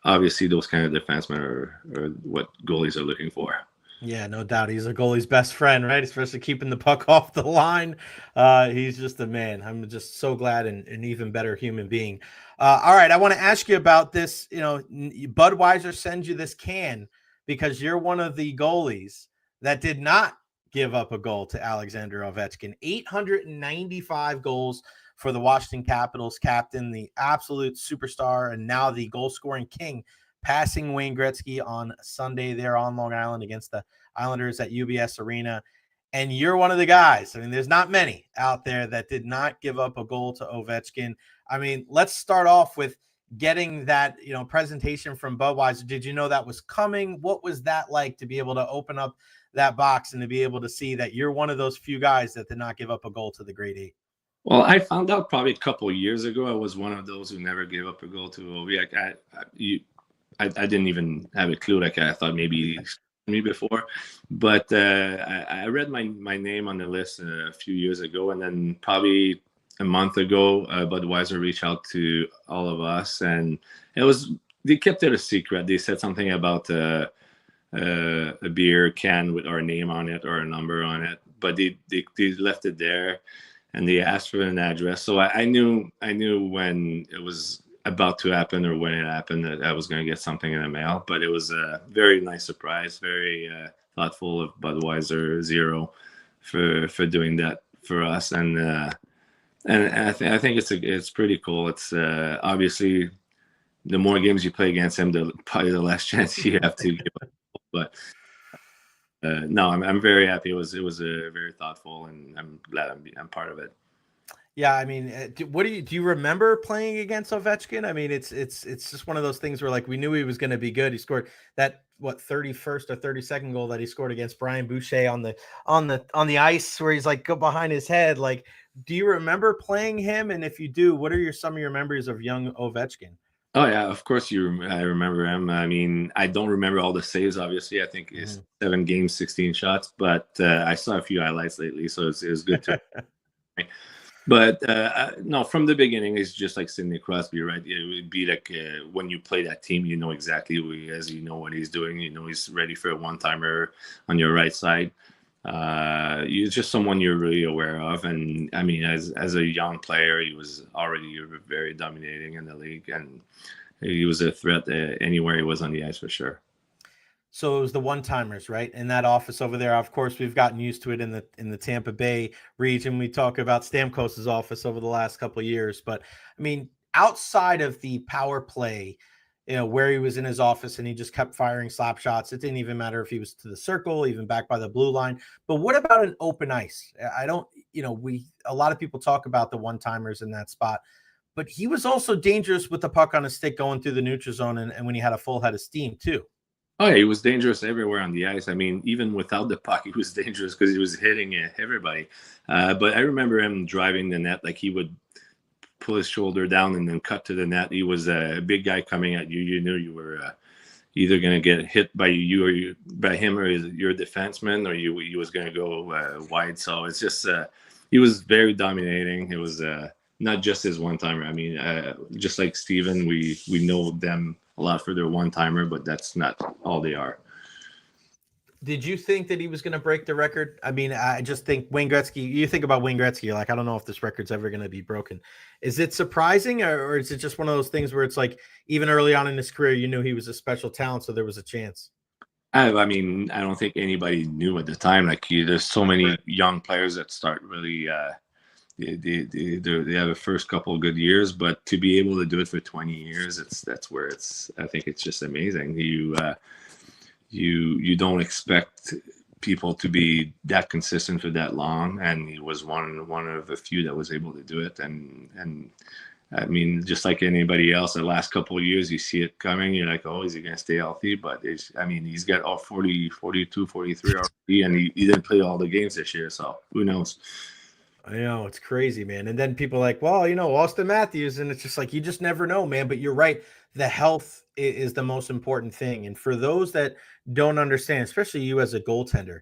obviously, those kind of defensemen are what goalies are looking for. Yeah, no doubt. He's a goalie's best friend, right? Especially keeping the puck off the line. He's just a man. I'm just so glad and an even better human being. All right, I want to ask you about this. You know, Budweiser sends you this can because you're one of the goalies that did not give up a goal to Alexander Ovechkin. 895 goals for the Washington Capitals captain, the absolute superstar, and now the goal-scoring king, passing Wayne Gretzky on Sunday there on Long Island against the Islanders at UBS Arena. And you're one of the guys. I mean, there's not many out there that did not give up a goal to Ovechkin. I mean, let's start off with getting that, presentation from Budweiser. Did you know that was coming? What was that like to be able to open up that box and to be able to see that you're one of those few guys that did not give up a goal to the Great Eight? Well, I found out probably a couple of years ago. I was one of those who never gave up a goal to Ovi. I didn't even have a clue. Like, I thought maybe me before, but I read my name on the list a few years ago, and then probably a month ago, Budweiser reached out to all of us, and they kept it a secret. They said something about a beer can with our name on it or a number on it, but they left it there, and they asked for an address. So I knew when it was about to happen or when it happened that I was going to get something in the mail. But it was a very nice surprise, very thoughtful of Budweiser Zero for doing that for us, and I think it's pretty cool. It's obviously the more games you play against him, probably the less chance you have to give up. But no, I'm very happy. It was very thoughtful, and I'm glad I'm part of it. Yeah, I mean, do you remember playing against Ovechkin? I mean, it's just one of those things where, like, we knew he was going to be good. He scored that 31st or 32nd goal that he scored against Brian Boucher on the ice, where he's like go behind his head. Like, do you remember playing him? And if you do, what are some of your memories of young Ovechkin? Oh yeah, of course I remember him. I mean, I don't remember all the saves. Obviously, I think it's 7 games, 16 shots, but I saw a few highlights lately, so it was good to. But no, from the beginning, it's just like Sidney Crosby, right? It would be like when you play that team, you know exactly who he is. You know what he's doing. You know he's ready for a one-timer on your right side. He's just someone you're really aware of. And, I mean, as a young player, he was already very dominating in the league. And he was a threat anywhere he was on the ice for sure. So it was the one-timers, right? In that office over there. Of course, we've gotten used to it in the Tampa Bay region. We talk about Stamkos's office over the last couple of years. But, I mean, outside of the power play, where he was in his office and he just kept firing slap shots, it didn't even matter if he was to the circle, even back by the blue line. But what about an open ice? I don't, a lot of people talk about the one-timers in that spot. But he was also dangerous with the puck on his stick going through the neutral zone and when he had a full head of steam, too. Oh, yeah, he was dangerous everywhere on the ice. I mean, even without the puck, he was dangerous because he was hitting everybody. But I remember him driving the net, like he would pull his shoulder down and then cut to the net. He was a big guy coming at you. You knew you were either going to get hit by by him or your defenseman, or he was going to go wide. So it's just he was very dominating. It was not just his one-timer. I mean, just like Steven, we know them a lot for their one-timer, but that's not all they are. Did you think that he was going to break the record? I mean, I just think Wayne Gretzky, you think about Wayne Gretzky, you're like, I don't know if this record's ever going to be broken. Is it surprising, or is it just one of those things where it's like, even early on in his career, you knew he was a special talent, so there was a chance? I mean, I don't think anybody knew at the time. Like, there's so many young players that start really, they have the first couple of good years, but to be able to do it for 20 years, that's where I think it's just amazing. You don't expect people to be that consistent for that long, and he was one of the few that was able to do it. And I mean, just like anybody else, the last couple of years, you see it coming. You're like, oh, is he going to stay healthy? But I mean, he's got all 40, 42, 43 already, and he didn't play all the games this year. So who knows? I know, it's crazy, man. And then people are like, well, Austin Matthews, and it's just like, you just never know, man. But you're right. The health is the most important thing. And for those that don't understand, especially you as a goaltender,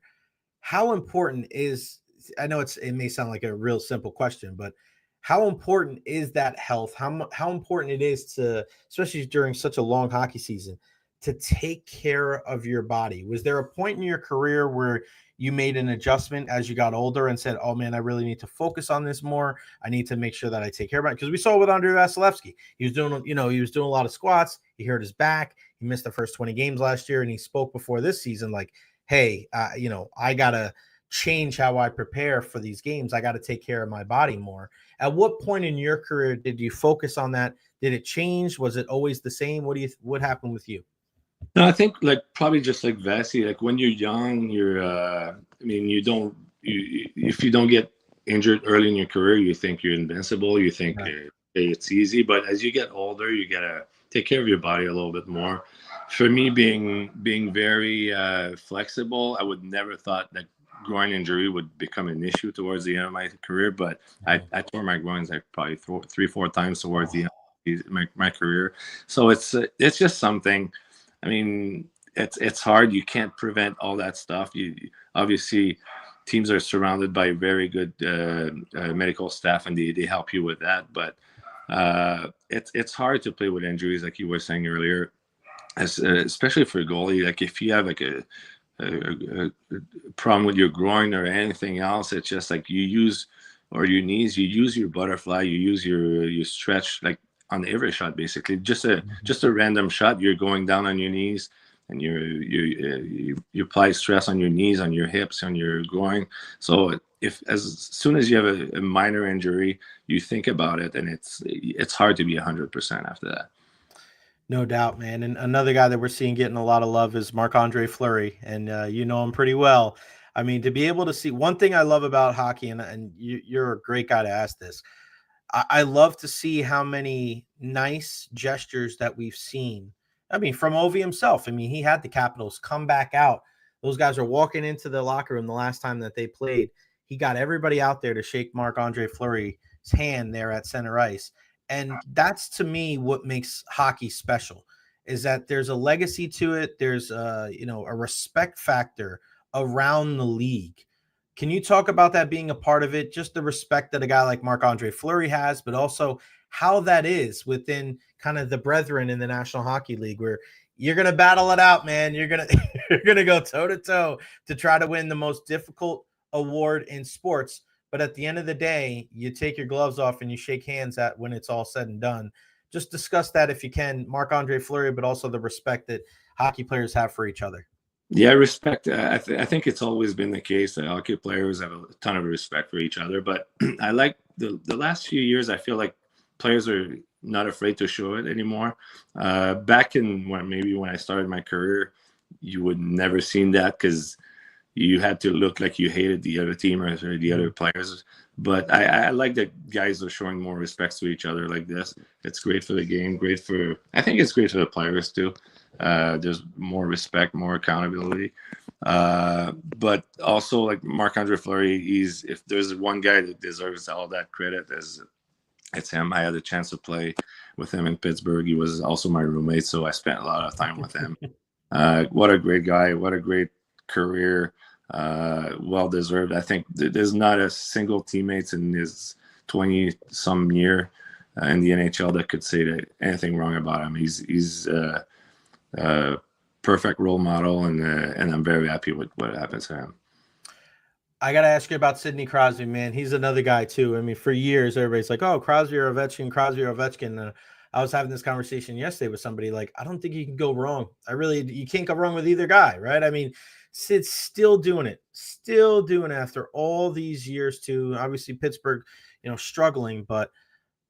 how important is, I know it may sound like a real simple question, but how important is that health? How important it is to, especially during such a long hockey season, to take care of your body? Was there a point in your career where you made an adjustment as you got older and said, oh man, I really need to focus on this more. I need to make sure that I take care of it? Because we saw with Andrei Vasilevsky, he was doing a lot of squats. He hurt his back. He missed the first 20 games last year. And he spoke before this season, like, hey, I got to change how I prepare for these games. I got to take care of my body more. At what point in your career did you focus on that? Did it change? Was it always the same? What happened with you? No, I think probably just like Vasi, like when you're young, I mean, if you don't get injured early in your career, you think you're invincible. You think, Right. hey, it's easy. But as you get older, you gotta take care of your body a little bit more. For me, being very flexible, I would never thought that groin injury would become an issue towards the end of my career. But I tore my groins like probably 3-4 times towards the end of my career. So it's just something. I mean, it's hard. You can't prevent all that stuff. You obviously, teams are surrounded by very good medical staff, and they help you with that. But it's hard to play with injuries, like you were saying earlier, especially for a goalie. Like if you have like a problem with your groin or anything else, it's just like or your knees. You use your butterfly. You use your stretch, like on every shot, basically just a random shot. You're going down on your knees, and you apply stress on your knees, on your hips, on your groin. So as soon as you have a minor injury, you think about it, and it's hard to be 100% after that. No doubt, man. And another guy that we're seeing getting a lot of love is Marc-Andre Fleury, and you know him pretty well. I mean, to be able to see, one thing I love about hockey, and you're a great guy to ask this. I love to see how many nice gestures that we've seen. I mean, from Ovi himself. I mean, he had the Capitals come back out. Those guys are walking into the locker room the last time that they played. He got everybody out there to shake Marc-Andre Fleury's hand there at center ice. And that's, to me, what makes hockey special, is that there's a legacy to it. There's a respect factor around the league. Can you talk about that being a part of it? Just the respect that a guy like Marc-Andre Fleury has, but also how that is within kind of the brethren in the National Hockey League, where you're going to battle it out, man. You're going to go toe to toe to try to win the most difficult award in sports. But at the end of the day, you take your gloves off and you shake hands when it's all said and done. Just discuss that if you can, Marc-Andre Fleury, but also the respect that hockey players have for each other. Yeah, respect. I think it's always been the case that hockey players have a ton of respect for each other. But I like the last few years, I feel like players are not afraid to show it anymore. Back in when I started my career, you would never seen that because you had to look like you hated the other team or the other players. But I like that guys are showing more respect to each other like this. It's great for the game. I think it's great for the players too. There's more respect, more accountability. But also, like Marc-Andre Fleury, if there's one guy that deserves all that credit, it's him. I had a chance to play with him in Pittsburgh. He was also my roommate, so I spent a lot of time with him. What a great guy. What a great career. Well deserved. I think there's not a single teammate in his 20-some year in the NHL that could say anything wrong about him. He's perfect role model, and I'm very happy with what happens to him. I got to ask you about Sidney Crosby, man. He's another guy too. I mean, for years, everybody's like, oh, Crosby or Ovechkin, Crosby or Ovechkin. I was having this conversation yesterday with somebody like, I don't think you can go wrong. You can't go wrong with either guy, right? I mean, Sid's still doing it after all these years too. Obviously Pittsburgh, struggling, but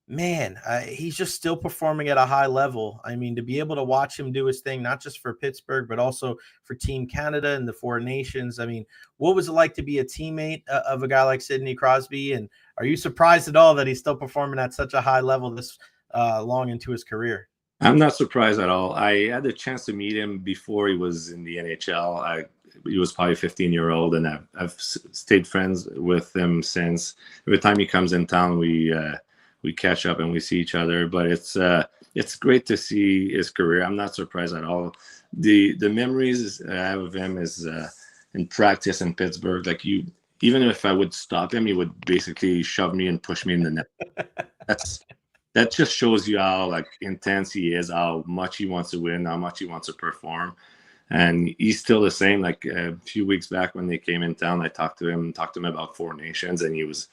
man, he's just still performing at a high level. I mean, to be able to watch him do his thing, not just for Pittsburgh, but also for Team Canada and the Four Nations. I mean, what was it like to be a teammate of a guy like Sidney Crosby? And are you surprised at all that he's still performing at such a high level this long into his career? I'm not surprised at all. I had the chance to meet him before he was in the NHL. He was probably 15-year-old, and I've stayed friends with him since. Every time he comes in town, we catch up and we see each other. But it's great to see his career. I'm not surprised at all. The memories I have of him is in practice in Pittsburgh. Like even if I would stop him, he would basically shove me and push me in the net. That just shows you how like intense he is, how much he wants to win, how much he wants to perform. And he's still the same. Like a few weeks back when they came in town, I talked to him about Four Nations, and he was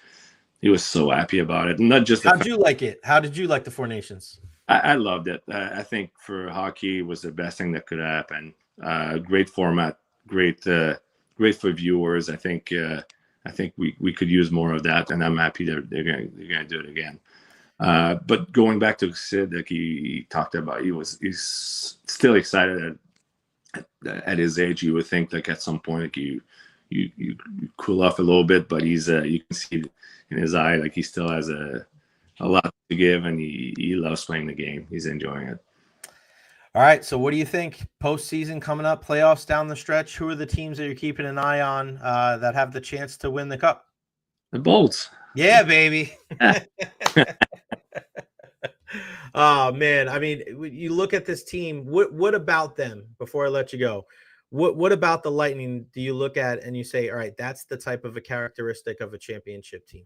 so happy about it. And not just How'd you like it? How did you like the Four Nations? I loved it. I think for hockey, it was the best thing that could happen. Great format, great for viewers. I think we could use more of that, and I'm happy they're gonna do it again. But going back to Sid, like he talked about, he's still excited at his age. You would think like at some point like you cool off a little bit, but he's you can see in his eye like he still has a lot to give, and he loves playing the game. He's enjoying it. All right, so what do you think? Postseason coming up, playoffs down the stretch. Who are the teams that you're keeping an eye on that have the chance to win the cup? The Bolts. Yeah, baby. Oh man, I mean, you look at this team. What about them? Before I let you go, what about the Lightning do you look at and you say, all right, that's the type of a characteristic of a championship team?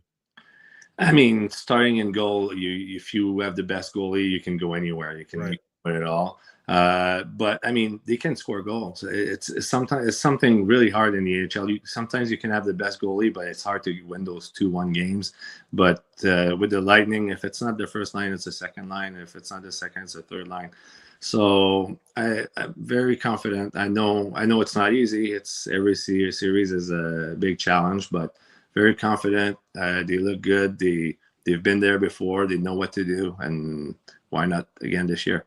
I mean, starting in goal, if you have the best goalie, you can go anywhere. You can win it all. But I mean, they can score goals. It's something really hard in the AHL. Sometimes you can have the best goalie, but it's hard to win those 2-1 games. But with the Lightning, if it's not the first line, it's the second line. If it's not the second, it's the third line. So I'm very confident. I know it's not easy. It's every series is a big challenge, but very confident. They look good. They've been there before. They know what to do, and why not again this year?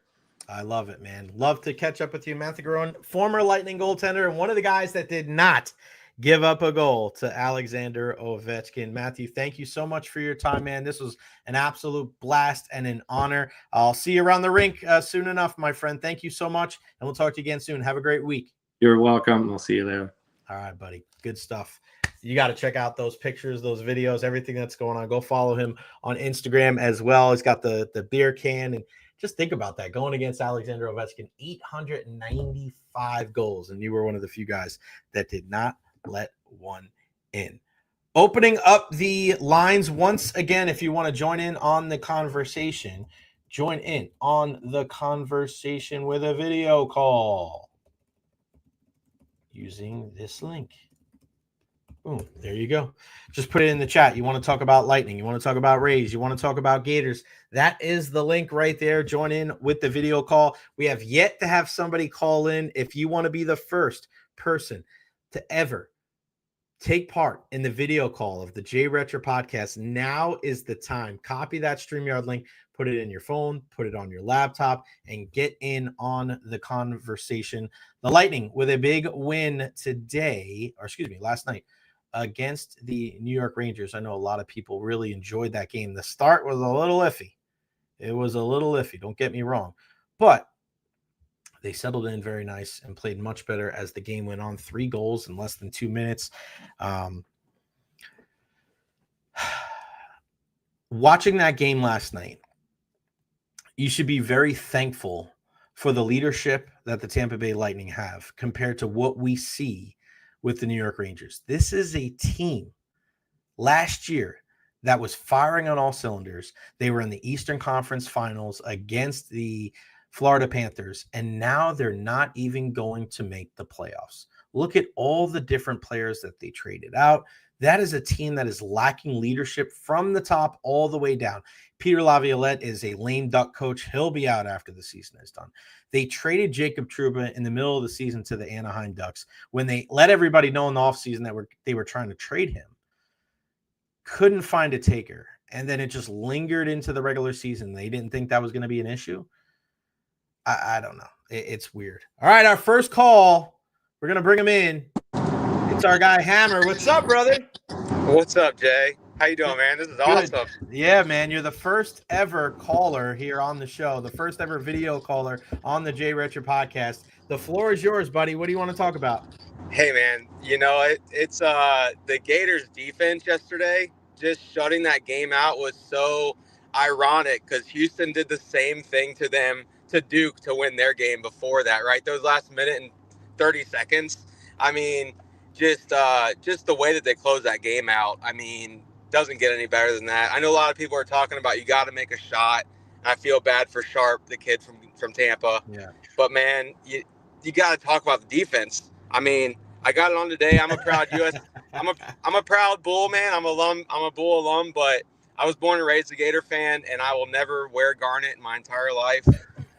I love it, man. Love to catch up with you, Mathieu Garon, former Lightning goaltender and one of the guys that did not give up a goal to Alexander Ovechkin. Mathieu, thank you so much for your time, man. This was an absolute blast and an honor. I'll see you around the rink soon enough, my friend. Thank you so much, and we'll talk to you again soon. Have a great week. You're welcome. I'll see you there. All right, buddy. Good stuff. You got to check out those pictures, those videos, everything that's going on. Go follow him on Instagram as well. He's got the beer can, and just think about that. Going against Alexander Ovechkin, 895 goals, and you were one of the few guys that did not let one in. Opening up the lines once again, if you want to join in on the conversation, join in on the conversation with a video call using this link. Boom, there you go. Just put it in the chat. You want to talk about Lightning. You want to talk about Rays. You want to talk about Gators. That is the link right there. Join in with the video call. We have yet to have somebody call in. If you want to be the first person to ever take part in the video call of the Recher podcast, now is the time. Copy that StreamYard link, put it in your phone, put it on your laptop, and get in on the conversation. The Lightning with a big win last night against the New York Rangers. I know a lot of people really enjoyed that game. The start was a little iffy. It was a little iffy, don't get me wrong. But they settled in very nice and played much better as the game went on. 3 goals in less than 2 minutes. Watching that game last night, you should be very thankful for the leadership that the Tampa Bay Lightning have compared to what we see with the New York Rangers. This is a team last year that was firing on all cylinders. They were in the Eastern Conference Finals against the Florida Panthers, and now they're not even going to make the playoffs. Look at all the different players that they traded out. That is a team that is lacking leadership from the top all the way down. Peter Laviolette is a lame duck coach. He'll be out after the season is done. They traded Jacob Trouba in the middle of the season to the Anaheim Ducks when they let everybody know in the offseason that they were trying to trade him. Couldn't find a taker. And then it just lingered into the regular season. They didn't think that was going to be an issue. I don't know. It's weird. All right, our first call. We're going to bring him in. It's our guy Hammer. What's up, brother? What's up, Jay? How you doing, man? This is awesome. Yeah, man. You're the first ever caller here on the show, the first ever video caller on the Recher podcast. The floor is yours, buddy. What do you want to talk about? Hey, man. You know, it's the Gators defense yesterday. Just shutting that game out was so ironic because Houston did the same thing to them, to Duke, to win their game before that, right? Those last minute and 30 seconds. I mean, just the way that they closed that game out, I mean, doesn't get any better than that. I know a lot of people are talking about you got to make a shot. And I feel bad for Sharp, the kid from Tampa. Yeah. But, man, you got to talk about the defense. I mean, I got it on today. I'm a proud I'm a proud Bull, man. I'm a Bull alum, but I was born and raised a Gator fan, and I will never wear garnet in my entire life.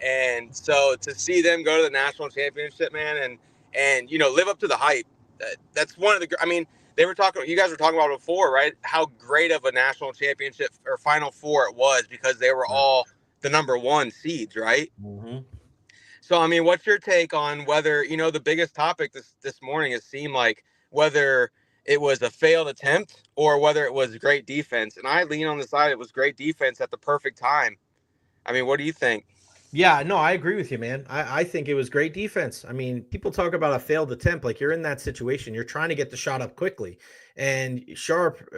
And so to see them go to the national championship, man, and you know, live up to the hype, that's one of the. I mean, you guys were talking about before, right? How great of a national championship or Final Four it was because they were all the number one seeds, right? Mm-hmm. So, I mean, what's your take on whether, you know, the biggest topic this morning has seemed like whether it was a failed attempt or whether it was great defense. And I lean on the side it was great defense at the perfect time. I mean, what do you think? Yeah, no, I agree with you, man. I think it was great defense. I mean, people talk about a failed attempt. Like, you're in that situation. You're trying to get the shot up quickly. And Sharp,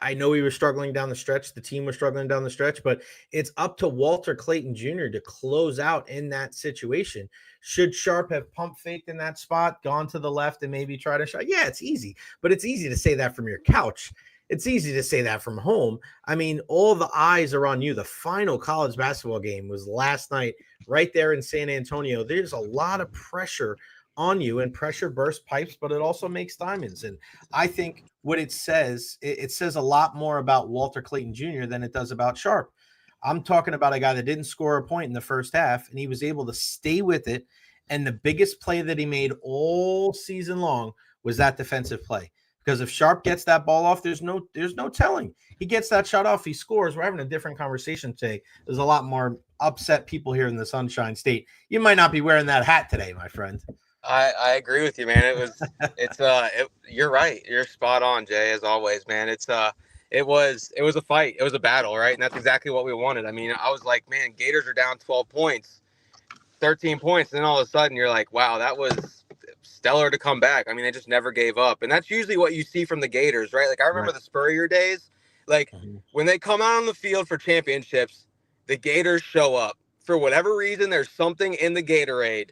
I know he was struggling down the stretch. The team was struggling down the stretch. But it's up to Walter Clayton Jr. to close out in that situation. Should Sharp have pump faked in that spot, gone to the left, and maybe tried a shot? Yeah, it's easy. But it's easy to say that from your couch. It's easy to say that from home. I mean, all the eyes are on you. The final college basketball game was last night right there in San Antonio. There's a lot of pressure on you, and pressure bursts pipes, but it also makes diamonds. And I think what it says a lot more about Walter Clayton Jr. than it does about Sharp. I'm talking about a guy that didn't score a point in the first half, and he was able to stay with it. And the biggest play that he made all season long was that defensive play. Because if Sharp gets that ball off, there's no telling. He gets that shot off, he scores. We're having a different conversation today. There's a lot more upset people here in the Sunshine State. You might not be wearing that hat today, my friend. I agree with you, man. You're right. You're spot on, Jay, as always, man. It was a fight. It was a battle, right? And that's exactly what we wanted. I mean, I was like, man, Gators are down 12 points, 13 points. And then all of a sudden you're like, wow, that was stellar to come back. I mean, they just never gave up. And that's usually what you see from the Gators, right? Like, I remember the Spurrier days. Like, when they come out on the field for championships, the Gators show up. For whatever reason, there's something in the Gatorade.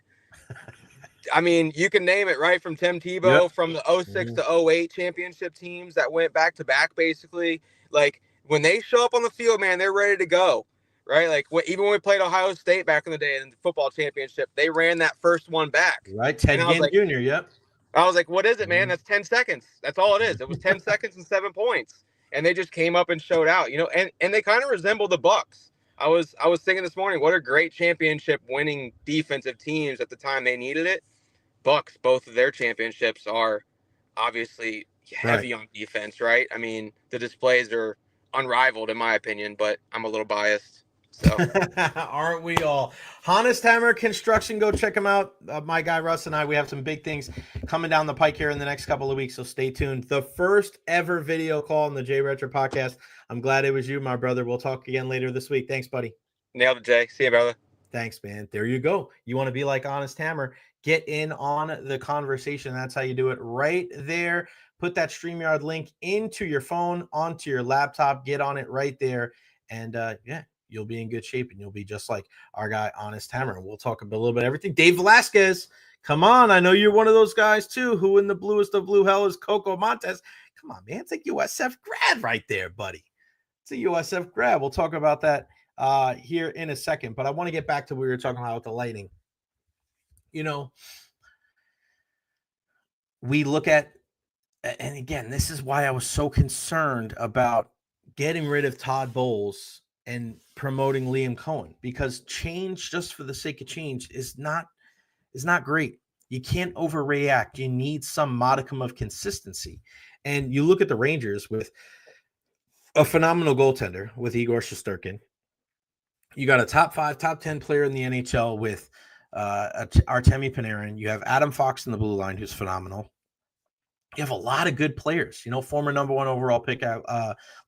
I mean, you can name it, right? From Tim Tebow, from the 06 to 08 championship teams that went back-to-back, basically. Like, when they show up on the field, man, they're ready to go. Right, like even when we played Ohio State back in the day in the football championship, they ran that first one back. Right, Ted Ginn Jr. Yep. I was like, "What is it, man? That's 10 seconds. That's all it is. It was 10 seconds and 7 points, and they just came up and showed out. You know, and they kind of resemble the Bucks. I was thinking this morning, what a great championship winning defensive teams at the time they needed it. Bucks, both of their championships are obviously heavy on defense, right? I mean, the displays are unrivaled in my opinion, but I'm a little biased. So. Aren't we all? Honest Hammer Construction, go check them out. My guy Russ and I, we have some big things coming down the pike here in the next couple of weeks, so stay tuned. The first ever video call on the Recher podcast. I'm glad it was you, my brother. We'll talk again later this week. Thanks, buddy. Nailed it, Jay. See you, brother. Thanks, man. There you go. You want to be like Honest Hammer, get in on the conversation. That's how you do it right there. Put that StreamYard link into your phone, onto your laptop, get on it right there. And you'll be in good shape, and you'll be just like our guy, Honest Hammer. We'll talk a little bit of everything. Dave Velasquez, come on. I know you're one of those guys, too, who in the bluest of blue hell is Coco Montes. Come on, man. It's a USF grad right there, buddy. It's a USF grad. We'll talk about that here in a second, but I want to get back to what we were talking about with the Lightning. You know, we look at, and again, this is why I was so concerned about getting rid of Todd Bowles and promoting Liam Cohen, because change just for the sake of change is not great. You can't overreact. You need some modicum of consistency. And you look at the Rangers with a phenomenal goaltender with Igor Shesterkin. You got a top 5, top 10 player in the NHL with Artemi Panarin. You have Adam Fox in the blue line, who's phenomenal. You have a lot of good players. Former number 1 overall pick,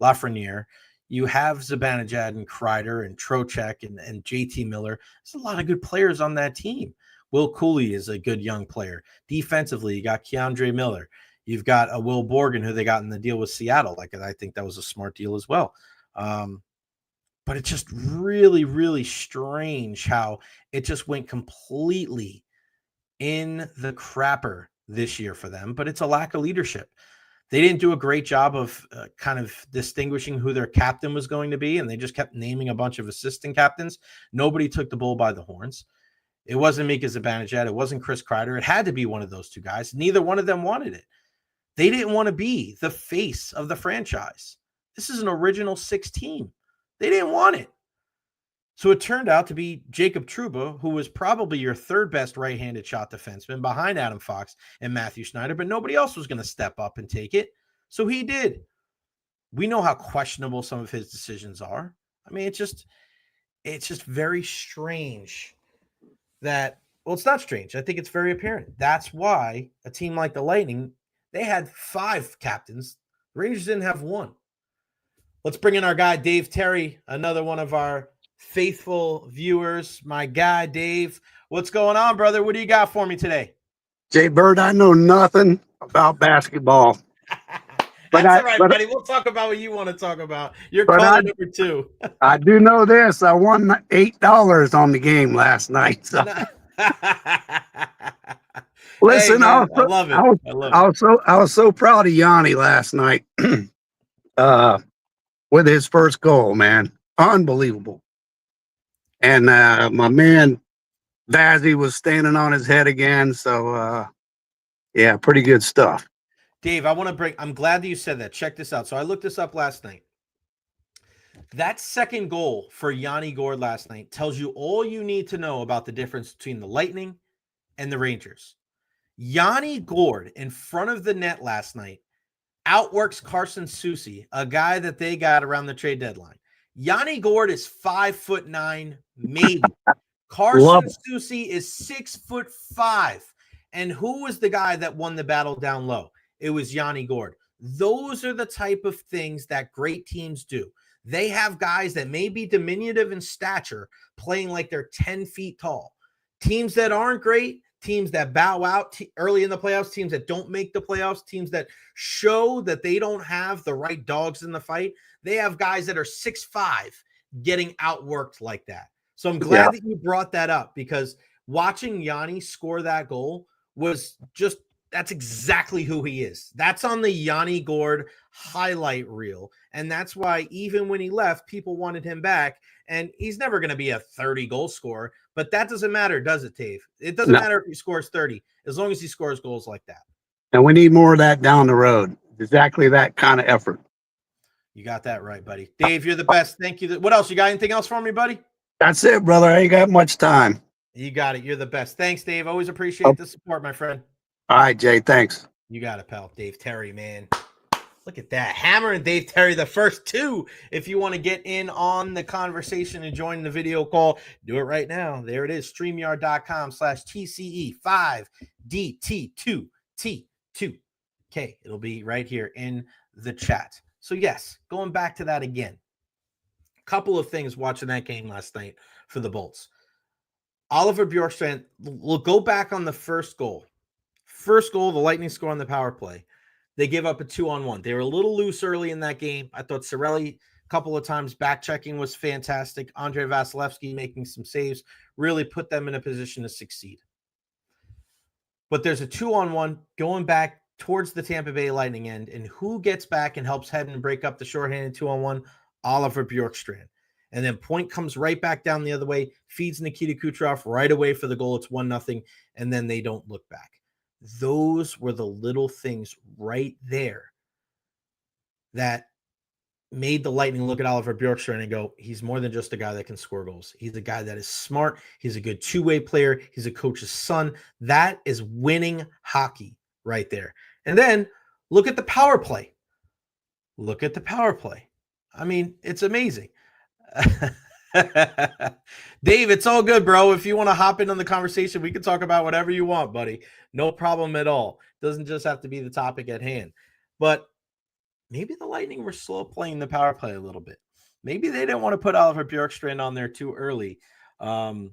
Lafreniere. You have Zibanejad and Kreider and Trocheck and JT Miller. There's a lot of good players on that team. Will Cooley is a good young player. Defensively, you got Keandre Miller. You've got a Will Borgen, who they got in the deal with Seattle. I think that was a smart deal as well. But it's just really, really strange how it just went completely in the crapper this year for them. But it's a lack of leadership. They didn't do a great job of kind of distinguishing who their captain was going to be, and they just kept naming a bunch of assistant captains. Nobody took the bull by the horns. It wasn't Mika Zibanejad. It wasn't Chris Kreider. It had to be one of those two guys. Neither one of them wanted it. They didn't want to be the face of the franchise. This is an original 6 team. They didn't want it. So it turned out to be Jacob Trouba, who was probably your third best right-handed shot defenseman behind Adam Fox and Matthew Schneider, but nobody else was going to step up and take it. So he did. We know how questionable some of his decisions are. I mean, it's just very strange that, well, it's not strange. I think it's very apparent. That's why a team like the Lightning, they had 5 captains. The Rangers didn't have 1. Let's bring in our guy, Dave Terry, another one of our faithful viewers. My guy, Dave. What's going on, brother? What do you got for me today? Jay Bird, I know nothing about basketball. That's all right, buddy. We'll talk about what you want to talk about. You're calling number 2. I do know this. I won $8 on the game last night. So. Listen, hey, man, I love it. I was so proud of Yanni last night with his first goal, man. Unbelievable. And my man Vazzy was standing on his head again. So, yeah, pretty good stuff. Dave, I'm glad that you said that. Check this out. So I looked this up last night. That second goal for Yanni Gourde last night tells you all you need to know about the difference between the Lightning and the Rangers. Yanni Gourde in front of the net last night outworks Carson Soucy, a guy that they got around the trade deadline. Yanni Gourde is 5'9", maybe. Carson Soucy is 6'5". And who was the guy that won the battle down low? It was Yanni Gourde. Those are the type of things that great teams do. They have guys that may be diminutive in stature playing like they're 10 feet tall. Teams that aren't great, teams that bow out early in the playoffs, teams that don't make the playoffs, teams that show that they don't have the right dogs in the fight, they have guys that are 6'5" getting outworked like that. So I'm glad that you brought that up, because watching Yanni score that goal was just, that's exactly who he is. That's on the Yanni Gourde highlight reel. And that's why even when he left, people wanted him back. And he's never going to be a 30-goal scorer. But that doesn't matter, does it, Dave? It doesn't matter if he scores 30, as long as he scores goals like that. And we need more of that down the road. Exactly that kind of effort. You got that right, buddy. Dave, you're the best. Thank you. What else? You got anything else for me, buddy? That's it, brother. I ain't got much time. You got it. You're the best. Thanks, Dave. Always appreciate the support, my friend. All right, Jay. Thanks. You got it, pal. Dave Terry, man. Look at that. Hammer and Dave Terry, the first 2. If you want to get in on the conversation and join the video call, do it right now. There it is. StreamYard.com/TCE5DT2T2K. It'll be right here in the chat. So, yes, going back to that again. A couple of things watching that game last night for the Bolts. Oliver Bjorkstrand, we'll go back on the first goal. First goal, the Lightning score on the power play. They give up a 2-on-1. They were a little loose early in that game. I thought Cirelli, a couple of times back checking was fantastic. Andrei Vasilevsky making some saves really put them in a position to succeed. But there's a 2-on-1 going back towards the Tampa Bay Lightning end. And who gets back and helps head and break up the shorthanded 2-on-1? Oliver Bjorkstrand. And then Point comes right back down the other way, feeds Nikita Kucherov right away for the goal. It's 1-0, and then they don't look back. Those were the little things right there that made the Lightning look at Oliver Bjorkstrand and go, he's more than just a guy that can score goals. He's a guy that is smart. He's a good two-way player. He's a coach's son. That is winning hockey right there. And then look at the power play. Look at the power play. I mean, it's amazing. Dave, it's all good, bro. If you want to hop in on the conversation, we can talk about whatever you want, buddy. No problem at all. Doesn't just have to be the topic at hand. But maybe the Lightning were slow playing the power play a little bit. Maybe they didn't want to put Oliver Bjorkstrand on there too early, to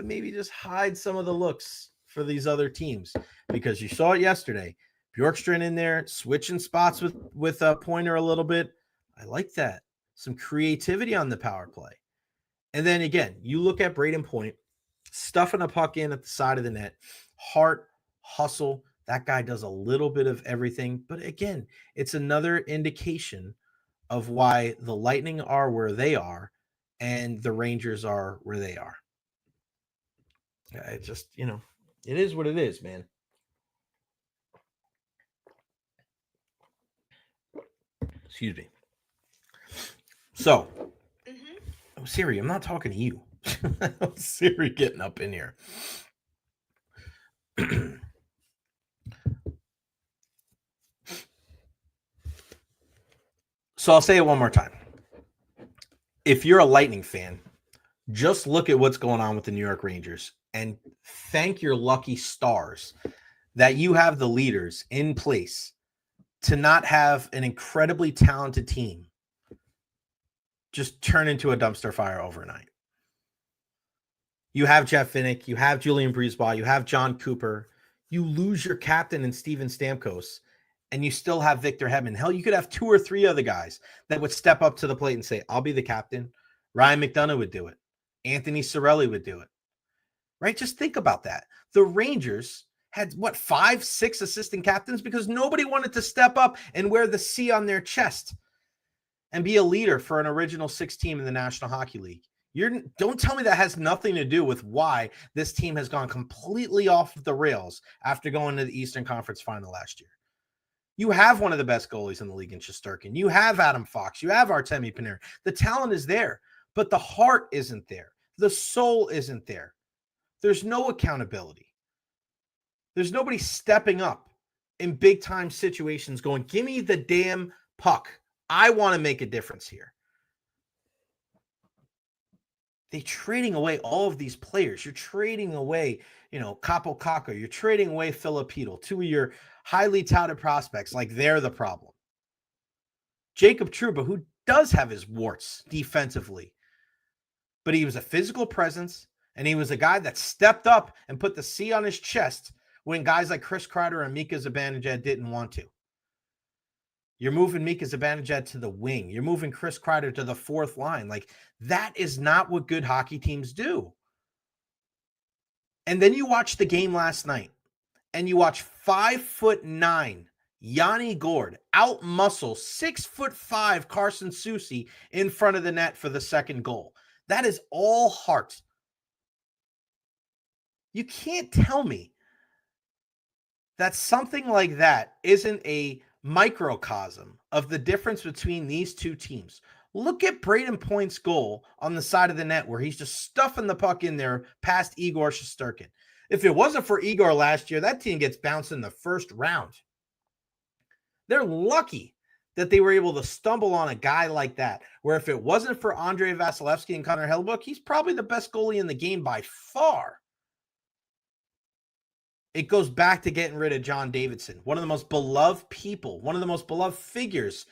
maybe just hide some of the looks for these other teams, because you saw it yesterday. Bjorkstrand in there, switching spots with Pointer a little bit. I like that. Some creativity on the power play. And then again, you look at Braden Point, stuffing a puck in at the side of the net, heart, hustle. That guy does a little bit of everything. But again, it's another indication of why the Lightning are where they are and the Rangers are where they are. It just, it is what it is, man. Excuse me. So, Siri, I'm not talking to you. Siri getting up in here. So I'll say it one more time. If you're a Lightning fan, just look at what's going on with the New York Rangers and thank your lucky stars that you have the leaders in place to not have an incredibly talented team just turn into a dumpster fire overnight. You have Jeff Vinnick, you have Julian Brisebois, you have John Cooper. You lose your captain in Steven Stamkos, and you still have Victor Hedman. Hell, you could have 2 or 3 other guys that would step up to the plate and say, I'll be the captain. Ryan McDonough would do it. Anthony Cirelli would do it. Right? Just think about that. The Rangers had, 5, 6 assistant captains because nobody wanted to step up and wear the C on their chest and be a leader for an original 6 team in the National Hockey League. Don't tell me that has nothing to do with why this team has gone completely off the rails after going to the Eastern Conference Final last year. You have one of the best goalies in the league in Shesterkin. You have Adam Fox. You have Artemi Panarin. The talent is there, but the heart isn't there. The soul isn't there. There's no accountability. There's nobody stepping up in big-time situations going, give me the damn puck. I want to make a difference here. They're trading away all of these players. You're trading away, Capo Caco. You're trading away Filipino, 2 of your highly touted prospects, like they're the problem. Jacob Trouba, who does have his warts defensively, but he was a physical presence, and he was a guy that stepped up and put the C on his chest when guys like Chris Kreider and Mika Zibanejad didn't want to. You're moving Mika Zibanejad to the wing. You're moving Chris Kreider to the 4th line. Like, that is not what good hockey teams do. And then you watch the game last night, and you watch 5'9" Yanni Gourde out-muscle 6'5" Carson Soucy in front of the net for the second goal. That is all heart. You can't tell me that something like that isn't a microcosm of the difference between these two teams. Look at Braden Point's goal on the side of the net where he's just stuffing the puck in there past Igor Shesterkin. If it wasn't for Igor last year, that team gets bounced in the first round. They're lucky that they were able to stumble on a guy like that, where if it wasn't for Andrei Vasilevsky and Connor Hellebuyck, he's probably the best goalie in the game by far. It goes back to getting rid of John Davidson, one of the most beloved people, one of the most beloved figures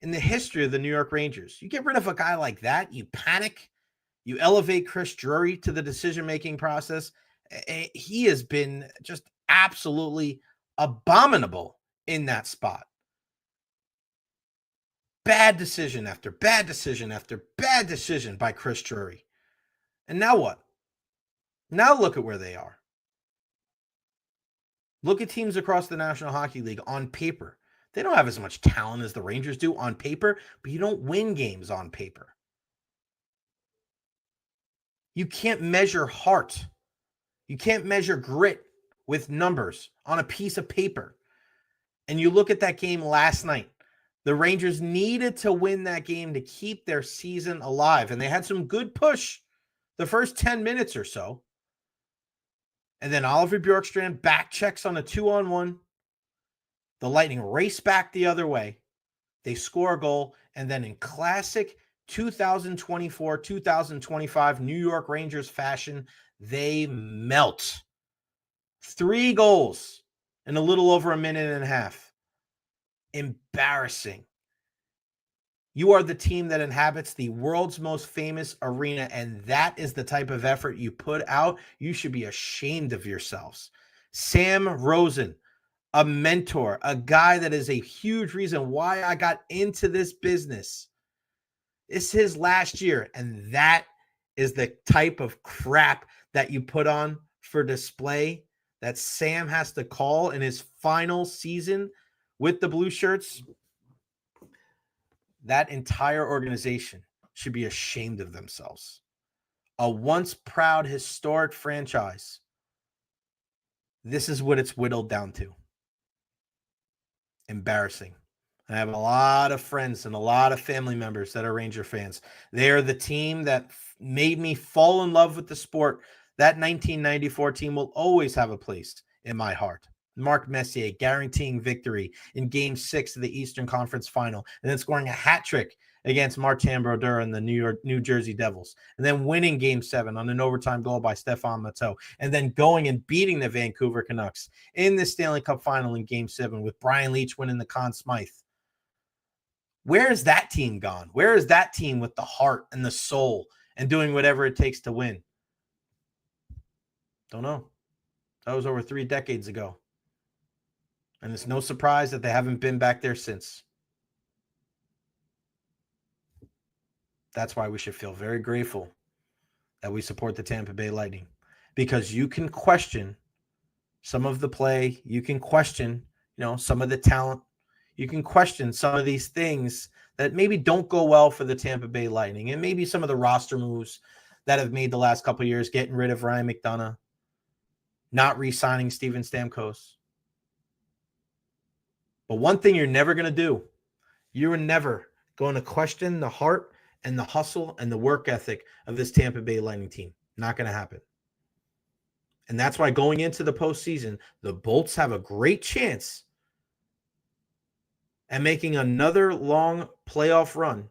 in the history of the New York Rangers. You get rid of a guy like that, you panic, you elevate Chris Drury to the decision-making process. He has been just absolutely abominable in that spot. Bad decision after bad decision after bad decision by Chris Drury. And now what? Now look at where they are. Look at teams across the National Hockey League on paper. They don't have as much talent as the Rangers do on paper, but you don't win games on paper. You can't measure heart. You can't measure grit with numbers on a piece of paper. And you look at that game last night. The Rangers needed to win that game to keep their season alive. And they had some good push the first 10 minutes or so. And then Oliver Bjorkstrand back checks on a 2-on-1. The Lightning race back the other way. They score a goal. And then in classic 2024-2025 New York Rangers fashion, they melt. 3 goals in a little over a minute and a half. Embarrassing. You are the team that inhabits the world's most famous arena, and that is the type of effort you put out. You should be ashamed of yourselves. Sam Rosen, a mentor, a guy that is a huge reason why I got into this business. It's his last year, and that is the type of crap that you put on for display that Sam has to call in his final season with the Blue Shirts. That entire organization should be ashamed of themselves. A once proud, historic franchise. This is what it's whittled down to. Embarrassing. I have a lot of friends and a lot of family members that are Ranger fans. They are the team that made me fall in love with the sport. That 1994 team will always have a place in my heart. Mark Messier guaranteeing victory in Game 6 of the Eastern Conference Final, and then scoring a hat trick against Martin Brodeur and the New Jersey Devils, and then winning Game 7 on an overtime goal by Stéphane Matteau, and then going and beating the Vancouver Canucks in the Stanley Cup Final in Game 7 with Brian Leetch winning the Conn Smythe. Where is that team gone? Where is that team with the heart and the soul and doing whatever it takes to win? Don't know. That was over 3 decades ago. And it's no surprise that they haven't been back there since. That's why we should feel very grateful that we support the Tampa Bay Lightning. Because you can question some of the play. You can question, some of the talent. You can question some of these things that maybe don't go well for the Tampa Bay Lightning. And maybe some of the roster moves that have made the last couple of years, getting rid of Ryan McDonough, not re-signing Steven Stamkos. But one thing you're never going to do, you are never going to question the heart and the hustle and the work ethic of this Tampa Bay Lightning team. Not going to happen. And that's why going into the postseason, the Bolts have a great chance at making another long playoff run,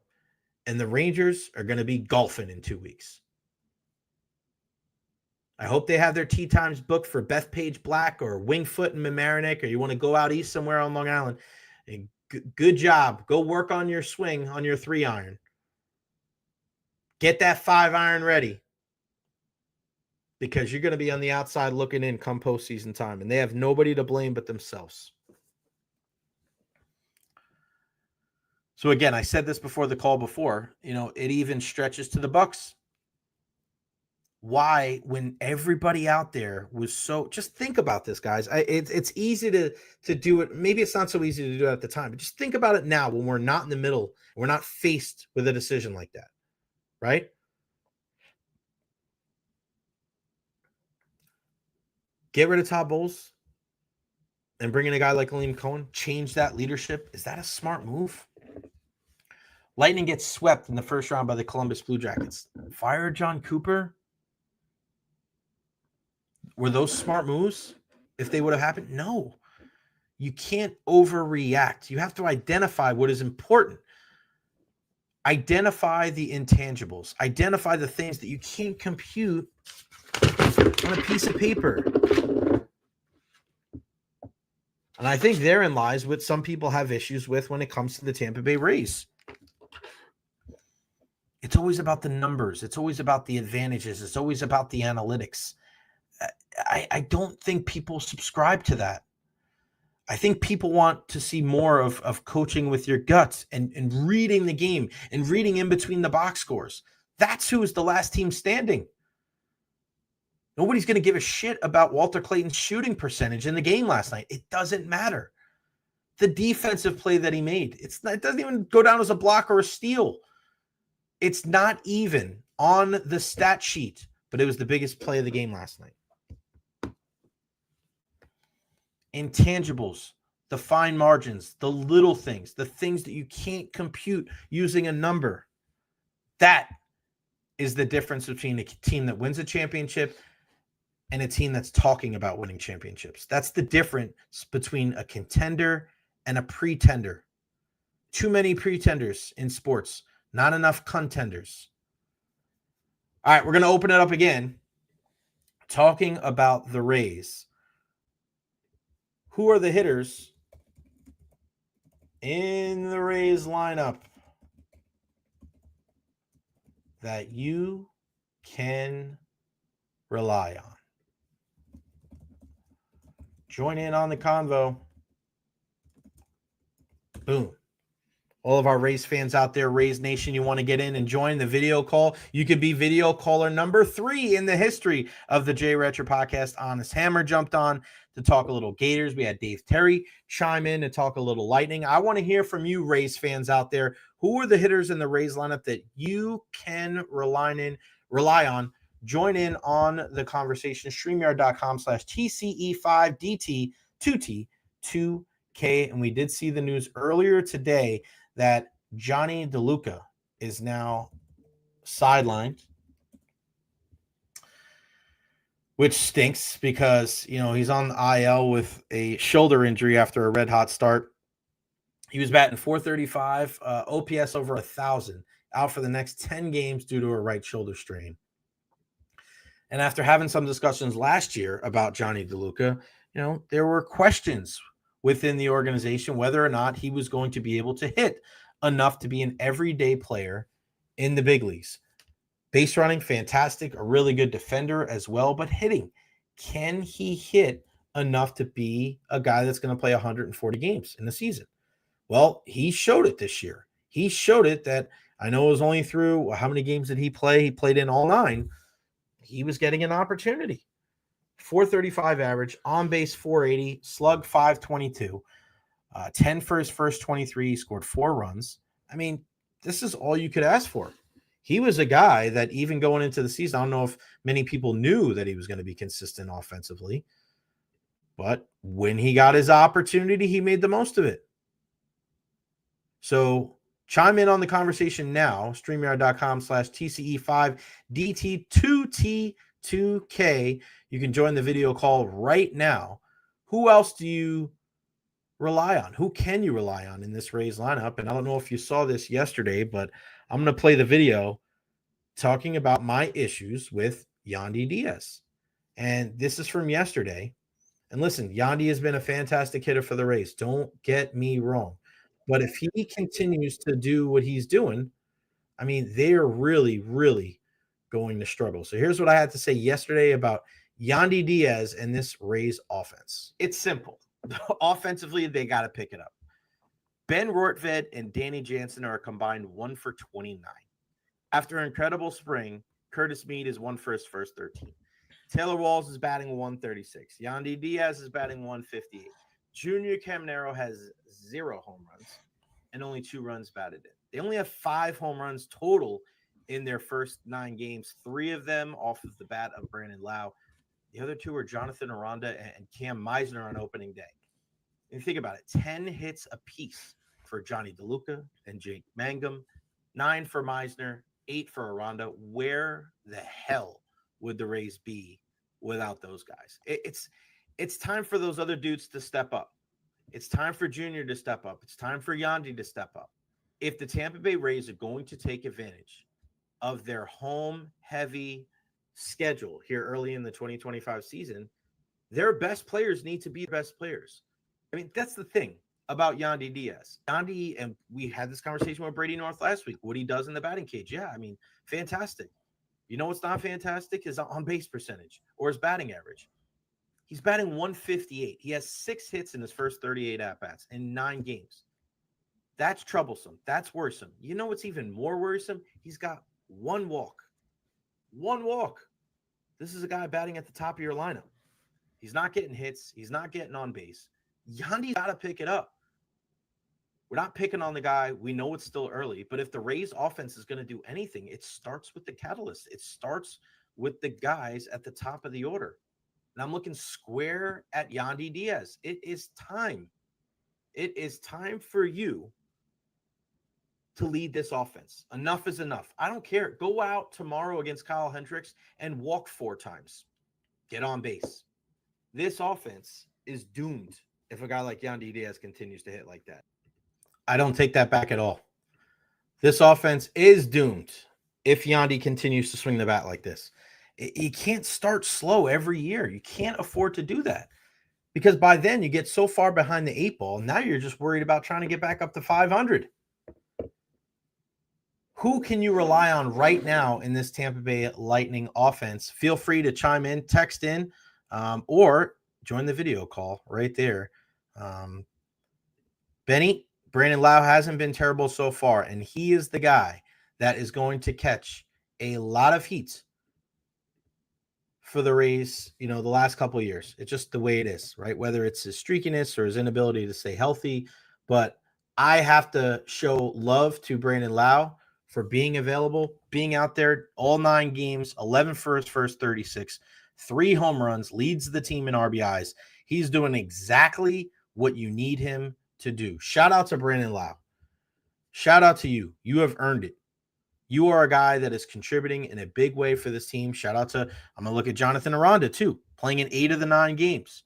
and the Rangers are going to be golfing in 2 weeks. I hope they have their tee times booked for Bethpage Black or Wingfoot and Mamaroneck, or you want to go out east somewhere on Long Island. And good job. Go work on your swing on your 3-iron. Get that 5-iron ready, because you're going to be on the outside looking in come postseason time, and they have nobody to blame but themselves. So again, I said this before the call before, it even stretches to the Bucks. Why, when everybody out there was so, just think about this, guys. It's easy to do it. Maybe it's not so easy to do it at the time, but just think about it now when we're not in the middle. We're not faced with a decision like that, right? Get rid of Todd Bowles and bring in a guy like Liam Cohen. Change that leadership. Is that a smart move? Lightning gets swept in the first round by the Columbus Blue Jackets. Fire John Cooper? Were those smart moves if they would have happened? No. You can't overreact. You have to identify what is important. Identify the intangibles. Identify the things that you can't compute on a piece of paper. And I think therein lies what some people have issues with when it comes to the Tampa Bay Rays. It's always about the numbers. It's always about the advantages. It's always about the analytics. I don't think people subscribe to that. I think people want to see more of coaching with your guts and reading the game and reading in between the box scores. That's who is the last team standing. Nobody's going to give a shit about Walter Clayton's shooting percentage in the game last night. It doesn't matter. the defensive play that he made. It doesn't even go down as a block or a steal. It's not even on the stat sheet, but it was the biggest play of the game last night. Intangibles, the fine margins, the little things, the things that you can't compute using a number. That is the difference between a team that wins a championship and a team that's talking about winning championships. That's the difference between a contender and a pretender. Too many pretenders in sports, not enough contenders. All right, we're going to open it up again. Talking about the Rays. Who are the hitters in the Rays lineup that you can rely on? Join in on the convo. Boom. All of our Rays fans out there, Rays Nation, you want to get in and join the video call? You could be video caller number 3 in the history of the Recher podcast. Honest Hammer jumped on to talk a little Gators. We had Dave Terry chime in to talk a little Lightning. I want to hear from you, Rays fans out there. Who are the hitters in the Rays lineup that you can rely on? Join in on the conversation. StreamYard.com/TCE5DT2T2K. And we did see the news earlier today that Johnny DeLuca is now sidelined, which stinks because, he's on the IL with a shoulder injury after a red-hot start. He was batting .435, OPS over 1,000, out for the next 10 games due to a right shoulder strain. And after having some discussions last year about Johnny DeLuca, there were questions within the organization whether or not he was going to be able to hit enough to be an everyday player in the big leagues. Base running, fantastic, a really good defender as well, but hitting, can he hit enough to be a guy that's going to play 140 games in the season? Well, he showed it this year. He showed it that, I know it was only through, how many games did he play? He played in all 9. He was getting an opportunity. .435 average, on base .480, slug .522, 10 for his first 23, scored 4 runs. I mean, this is all you could ask for. He was a guy that even going into the season, I don't know if many people knew that he was going to be consistent offensively, but when he got his opportunity, he made the most of it. So chime in on the conversation now, StreamYard.com/TCE5DT2T2K. You can join the video call right now. Who else do you rely on? Who can you rely on in this Rays lineup? And I don't know if you saw this yesterday, but I'm going to play the video talking about my issues with Yandy Diaz. And this is from yesterday. And listen, Yandy has been a fantastic hitter for the Rays. Don't get me wrong. But if he continues to do what he's doing, I mean, they're really, really going to struggle. So here's what I had to say yesterday about Yandy Diaz and this Rays offense. It's simple. Offensively, they got to pick it up. Ben Rortvedt and Danny Jansen are combined 1 for 29. After an incredible spring, Curtis Mead is 1 for his first 13. Taylor Walls is batting 136. Yandy Diaz is batting 158. Junior Caminero has 0 home runs and only 2 runs batted in. They only have 5 home runs total in their first 9 games, 3 of them off of the bat of Brandon Lau. The other 2 are Jonathan Aranda and Cam Meisner on opening day. And think about it, 10 hits apiece for Johnny DeLuca and Jake Mangum, 9 for Meisner, 8 for Aranda. Where the hell would the Rays be without those guys? It's time for those other dudes to step up. It's time for Junior to step up. It's time for Yandy to step up. If the Tampa Bay Rays are going to take advantage of their home-heavy schedule here early in the 2025 season, their best players need to be best players. I mean, that's the thing about Yandy Diaz. Yandy, and we had this conversation with Brady North last week, what he does in the batting cage. Yeah, I mean, fantastic. You know what's not fantastic? His on-base percentage or his batting average. He's batting 158. He has 6 hits in his first 38 at-bats in 9 games. That's troublesome. That's worrisome. You know what's even more worrisome? He's got 1 walk. 1 walk. This is a guy batting at the top of your lineup. He's not getting hits. He's not getting on base. Yandy's got to pick it up. We're not picking on the guy. We know it's still early, but if the Rays offense is going to do anything, it starts with the catalyst. It starts with the guys at the top of the order. And I'm looking square at Yandy Diaz. It is time. It is time for you to lead this offense. Enough is enough. I don't care. Go out tomorrow against Kyle Hendricks and walk 4 times. Get on base. This offense is doomed if a guy like Yandy Diaz continues to hit like that. I don't take that back at all. This offense is doomed if Yandy continues to swing the bat like this. You can't start slow every year. You can't afford to do that because by then you get so far behind the 8 ball. Now you're just worried about trying to get back up to 500. Who can you rely on right now in this Tampa Bay Lightning offense? Feel free to chime in, text in, or join the video call right there. Benny, Brandon Lau hasn't been terrible so far, and he is the guy that is going to catch a lot of heat for the Rays, the last couple of years. It's just the way it is, right? Whether it's his streakiness or his inability to stay healthy. But I have to show love to Brandon Lau for being available, being out there all 9 games, 11 for his first 36, 3 home runs, leads the team in RBIs. He's doing exactly what you need him to do. Shout out to Brandon Lau. Shout out to you. You have earned it. You are a guy that is contributing in a big way for this team. Shout out to, I'm going to look at Jonathan Aranda too, playing in 8 of the 9 games.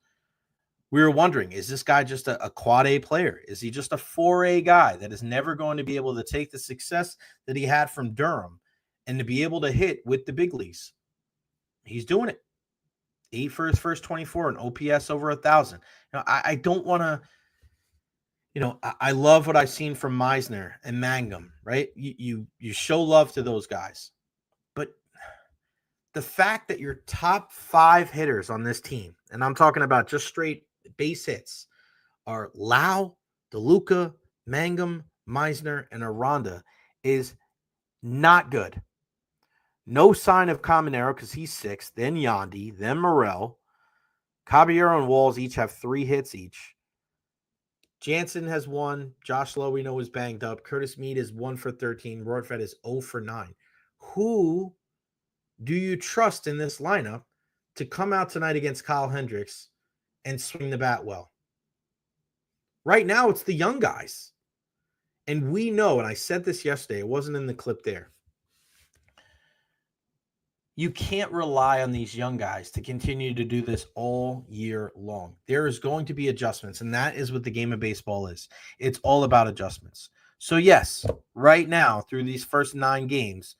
We were wondering, is this guy just a quad A player? Is he just a 4A guy that is never going to be able to take the success that he had from Durham and to be able to hit with the big leagues? He's doing it. 8 for his first 24 and OPS over 1,000. I don't want to, I love what I've seen from Meisner and Mangum, right? You show love to those guys. But the fact that your top 5 hitters on this team, and I'm talking about just straight base hits, are Lau, DeLuca, Mangum, Meisner, and Aranda is not good. No sign of Caminero because he's 6th, then Yandy, then Morel. Caballero and Walls each have 3 hits each. Jansen has 1. Josh Lowe, we know, is banged up. Curtis Mead is 1 for 13. Rortvedt is 0 for 9. Who do you trust in this lineup to come out tonight against Kyle Hendricks and swing the bat well? Right now, it's the young guys. And we know, and I said this yesterday, it wasn't in the clip there. You can't rely on these young guys to continue to do this all year long. There is going to be adjustments, and that is what the game of baseball is. It's all about adjustments. So, yes, right now, through these first 9 games,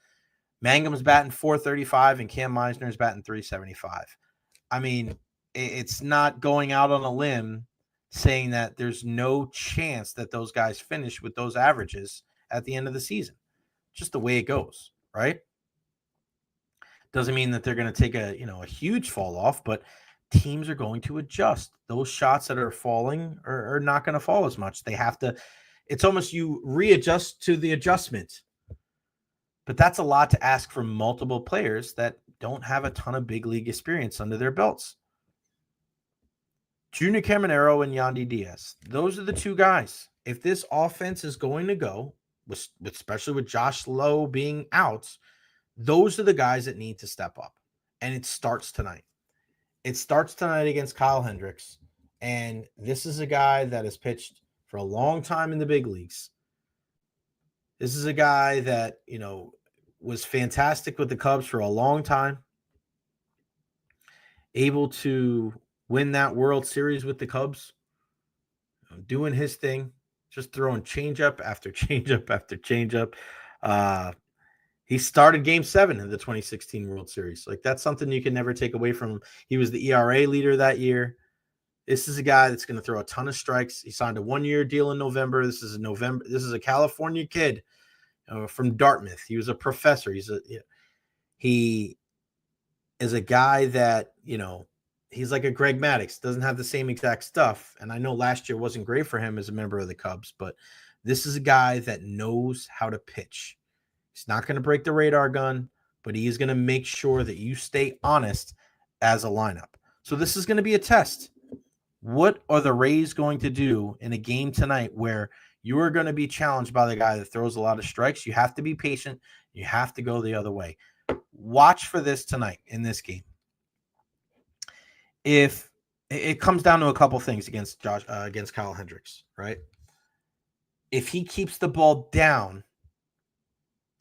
Mangum's batting .435 and Cam Meisner's batting .375. I mean, it's not going out on a limb saying that there's no chance that those guys finish with those averages at the end of the season. Just the way it goes, right? Doesn't mean that they're going to take a huge fall off, but teams are going to adjust. Those shots that are falling are not going to fall as much. They have to, it's almost you readjust to the adjustment. But that's a lot to ask from multiple players that don't have a ton of big league experience under their belts. Junior Caminero and Yandy Diaz. Those are the 2 guys. If this offense is going to go, especially with Josh Lowe being out, those are the guys that need to step up. And it starts tonight. It starts tonight against Kyle Hendricks. And this is a guy that has pitched for a long time in the big leagues. This is a guy that, was fantastic with the Cubs for a long time. Able to win that World Series with the Cubs. Doing his thing. Just throwing changeup after changeup after changeup. He started Game 7 in the 2016 World Series. Like, that's something you can never take away from him. He was the ERA leader that year. This is a guy that's going to throw a ton of strikes. He signed a 1-year deal in November. This is a California kid from Dartmouth. He was a professor. He is a guy that, he's like a Greg Maddux, doesn't have the same exact stuff. And I know last year wasn't great for him as a member of the Cubs, but this is a guy that knows how to pitch. He's not going to break the radar gun, but he is going to make sure that you stay honest as a lineup. So this is going to be a test. What are the Rays going to do in a game tonight where You are going to be challenged by the guy that throws a lot of strikes. You have to be patient. You have to go the other way. Watch for this tonight in this game. If it comes down to a couple things against Kyle Hendricks, right? If he keeps the ball down,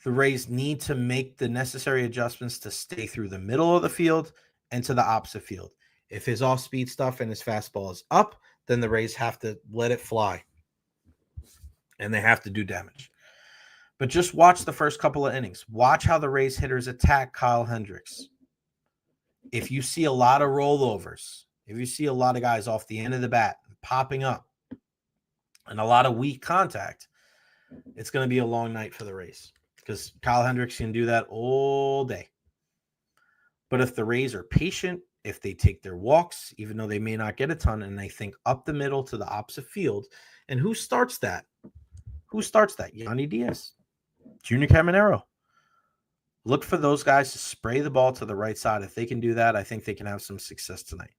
the Rays need to make the necessary adjustments to stay through the middle of the field and to the opposite field. If his off-speed stuff and his fastball is up, then the Rays have to let it fly. And they have to do damage. But just watch the first couple of innings. Watch how the Rays hitters attack Kyle Hendricks. If you see a lot of rollovers, if you see a lot of guys off the end of the bat popping up and a lot of weak contact, it's going to be a long night for the Rays because Kyle Hendricks can do that all day. But if the Rays are patient, if they take their walks, even though they may not get a ton, and they think up the middle to the opposite field, and who starts that? Who starts that? Yandy Diaz, Junior Caminero. Look for those guys to spray the ball to the right side. If they can do that, I think they can have some success tonight.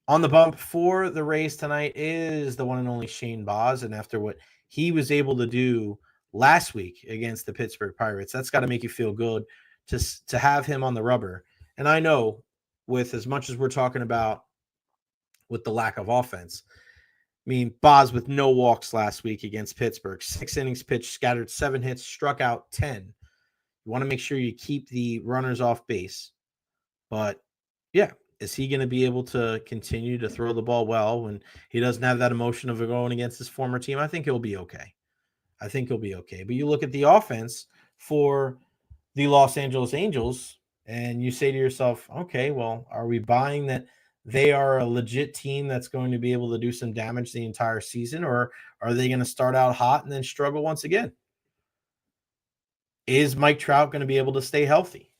On the bump for the Rays tonight is the one and only Shane Baz. And after what he was able to do last week against the Pittsburgh Pirates, that's got to make you feel good to have him on the rubber. And I know with as much as we're talking about with the lack of offense, I mean, Baz with no walks last week against Pittsburgh, 6 innings pitched, scattered 7 hits, struck out 10. You want to make sure you keep the runners off base. But, yeah, is he going to be able to continue to throw the ball well when he doesn't have that emotion of going against his former team? I think he'll be okay. But you look at the offense for the Los Angeles Angels, and you say to yourself, okay, well, are we buying that they are a legit team that's going to be able to do some damage the entire season, or are they going to start out hot and then struggle once again? Is Mike Trout going to be able to stay healthy?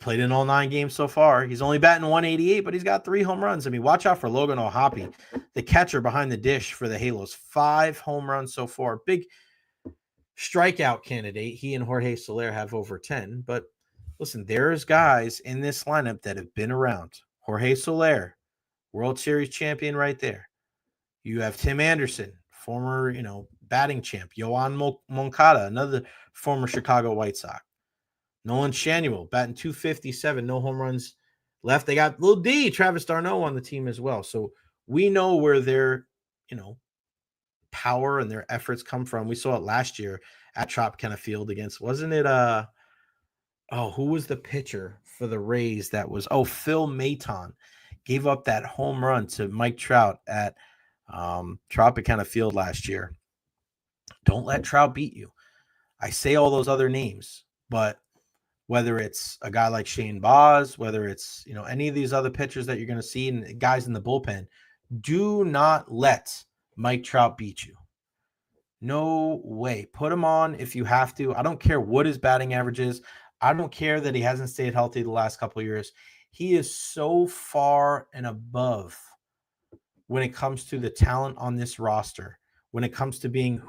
Played in all 9 games so far. He's only batting 188, but he's got 3 home runs. I mean, watch out for Logan O'Hoppe, the catcher behind the dish for the Halos. 5 home runs so far. Big strikeout candidate. He and Jorge Soler have over 10. But listen, there's guys in this lineup that have been around. Jorge Soler, World Series champion right there. You have Tim Anderson, former, batting champ. Yoan Moncada, another former Chicago White Sox. Nolan Shanuel, batting 257, no home runs left. They got Lil D, Travis d'Arnaud on the team as well. So we know where their, power and their efforts come from. We saw it last year at Tropicana Field against, wasn't it, who was the pitcher for the Rays that was, Phil Maton gave up that home run to Mike Trout at Tropicana Field last year. Don't let Trout beat you. I say all those other names, but whether it's a guy like Shane Baz, whether it's, any of these other pitchers that you're going to see and guys in the bullpen, do not let Mike Trout beat you. No way. Put him on if you have to. I don't care what his batting average is. I don't care that he hasn't stayed healthy the last couple of years. He is so far and above when it comes to the talent on this roster. When it comes to being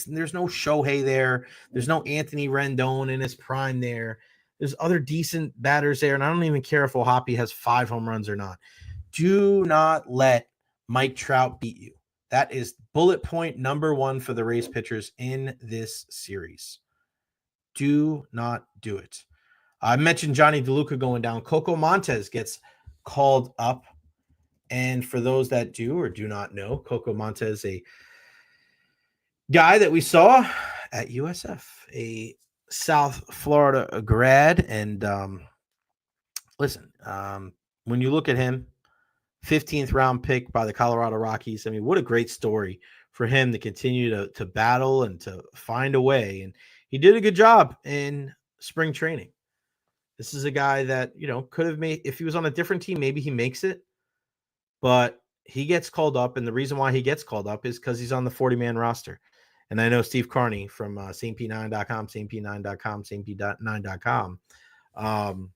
there's no Shohei there. There's no Anthony Rendon in his prime there. There's other decent batters there, and I don't even care if O'Hoppe has 5 home runs or not. Do not let Mike Trout beat you. That is bullet point number 1 for the Rays pitchers in this series. Do not do it. I mentioned Johnny DeLuca going down. Coco Montes gets called up. And for those that do or do not know, Coco Montes, a guy that we saw at USF, a South Florida grad. And when you look at him, 15th round pick by the Colorado Rockies. I mean, what a great story for him to continue to battle and to find a way. And he did a good job in spring training. This is a guy that, could have made, if he was on a different team, maybe he makes it. But he gets called up, and the reason why he gets called up is because he's on the 40-man roster. And I know Steve Carney from SaintP9.com, SaintP9.com, SaintP9.com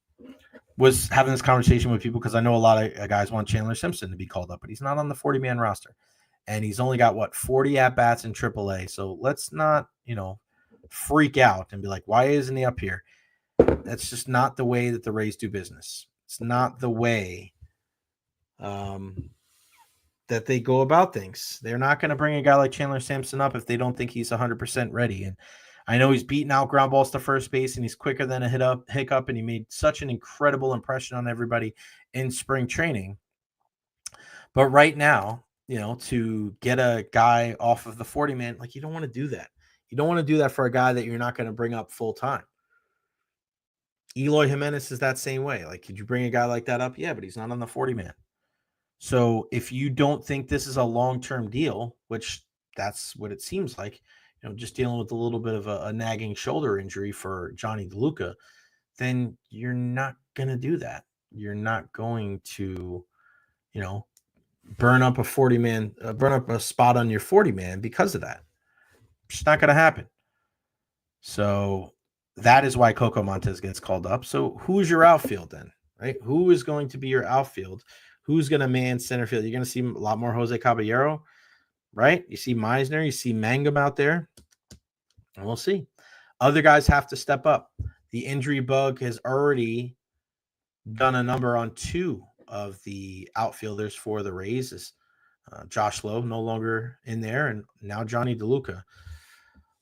was having this conversation with people because I know a lot of guys want Chandler Simpson to be called up, but he's not on the 40-man roster. And he's only got, 40 at-bats in AAA. So let's not, freak out and be like, why isn't he up here? That's just not the way that the Rays do business. It's not the way that they go about things. They're not going to bring a guy like Chandler Sampson up if they don't think he's 100% ready. And I know he's beating out ground balls to first base, and he's quicker than a hiccup, and he made such an incredible impression on everybody in spring training. But right now, to get a guy off of the 40-man, like, you don't want to do that. You don't want to do that for a guy that you're not going to bring up full time. Eloy Jimenez is that same way. Like, could you bring a guy like that up? Yeah, but he's not on the 40-man. So if you don't think this is a long-term deal, which that's what it seems like, just dealing with a little bit of a nagging shoulder injury for Johnny DeLuca, then you're not going to do that. You're not going to, burn up a 40-man, burn up a spot on your 40-man because of that. It's not going to happen. So that is why Coco Montes gets called up. So who's your outfield then, right? Who is going to be your outfield? Who's going to man center field? You're going to see a lot more Jose Caballero, right? You see Meisner, you see Mangum out there, and we'll see. Other guys have to step up. The injury bug has already done a number on 2 of the outfielders for the Rays. Josh Lowe no longer in there, and now Johnny DeLuca.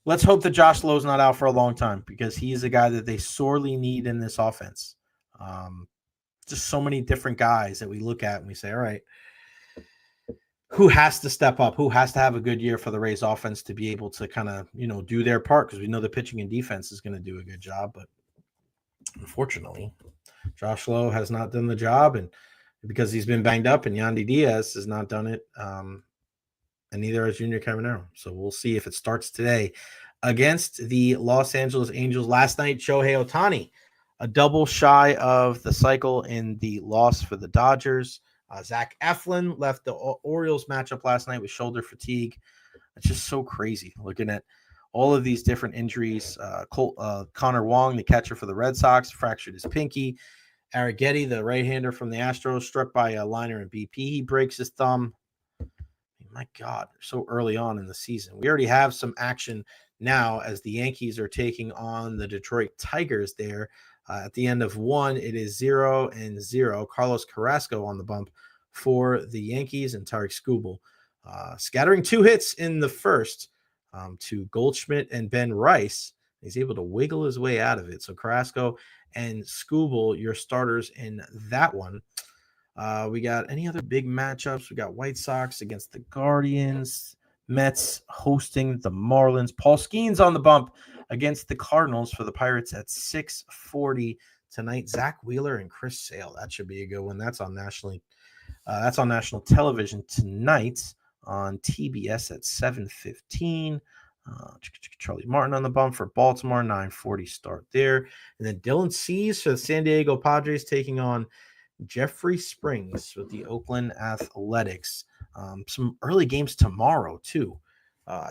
Let's hope that Josh Lowe's not out for a long time, because he is a guy that they sorely need in this offense. Just so many different guys that we look at and we say, all right, who has to step up? Who has to have a good year for the Rays offense to be able to kind of, do their part? Because we know the pitching and defense is going to do a good job. But unfortunately, Josh Lowe has not done the job, and because he's been banged up, and Yandy Diaz has not done it. And neither has Junior Caminero. So we'll see if it starts today against the Los Angeles Angels. Last night, Shohei Ohtani, a double shy of the cycle in the loss for the Dodgers. Zach Eflin left the Orioles matchup last night with shoulder fatigue. It's just so crazy looking at all of these different injuries. Connor Wong, the catcher for the Red Sox, fractured his pinky. Arrighetti, the right-hander from the Astros, struck by a liner in BP. He breaks his thumb. My God, so early on in the season. We already have some action now as the Yankees are taking on the Detroit Tigers there. At the end of 1, it is 0-0. Carlos Carrasco on the bump for the Yankees, and Tarik Skubal scattering 2 hits in the first to Goldschmidt and Ben Rice. He's able to wiggle his way out of it. So Carrasco and Skubal, your starters in that one. We got any other big matchups? We got White Sox against the Guardians, Mets hosting the Marlins. Paul Skeens on the bump against the Cardinals for the Pirates at 6:40 tonight. Zach Wheeler and Chris Sale. That should be a good one. That's on national television tonight on TBS at 7:15. Charlie Martin on the bump for Baltimore, 9:40 start there. And then Dylan Cease for the San Diego Padres taking on Jeffrey Springs with the Oakland Athletics. Some early games tomorrow, too.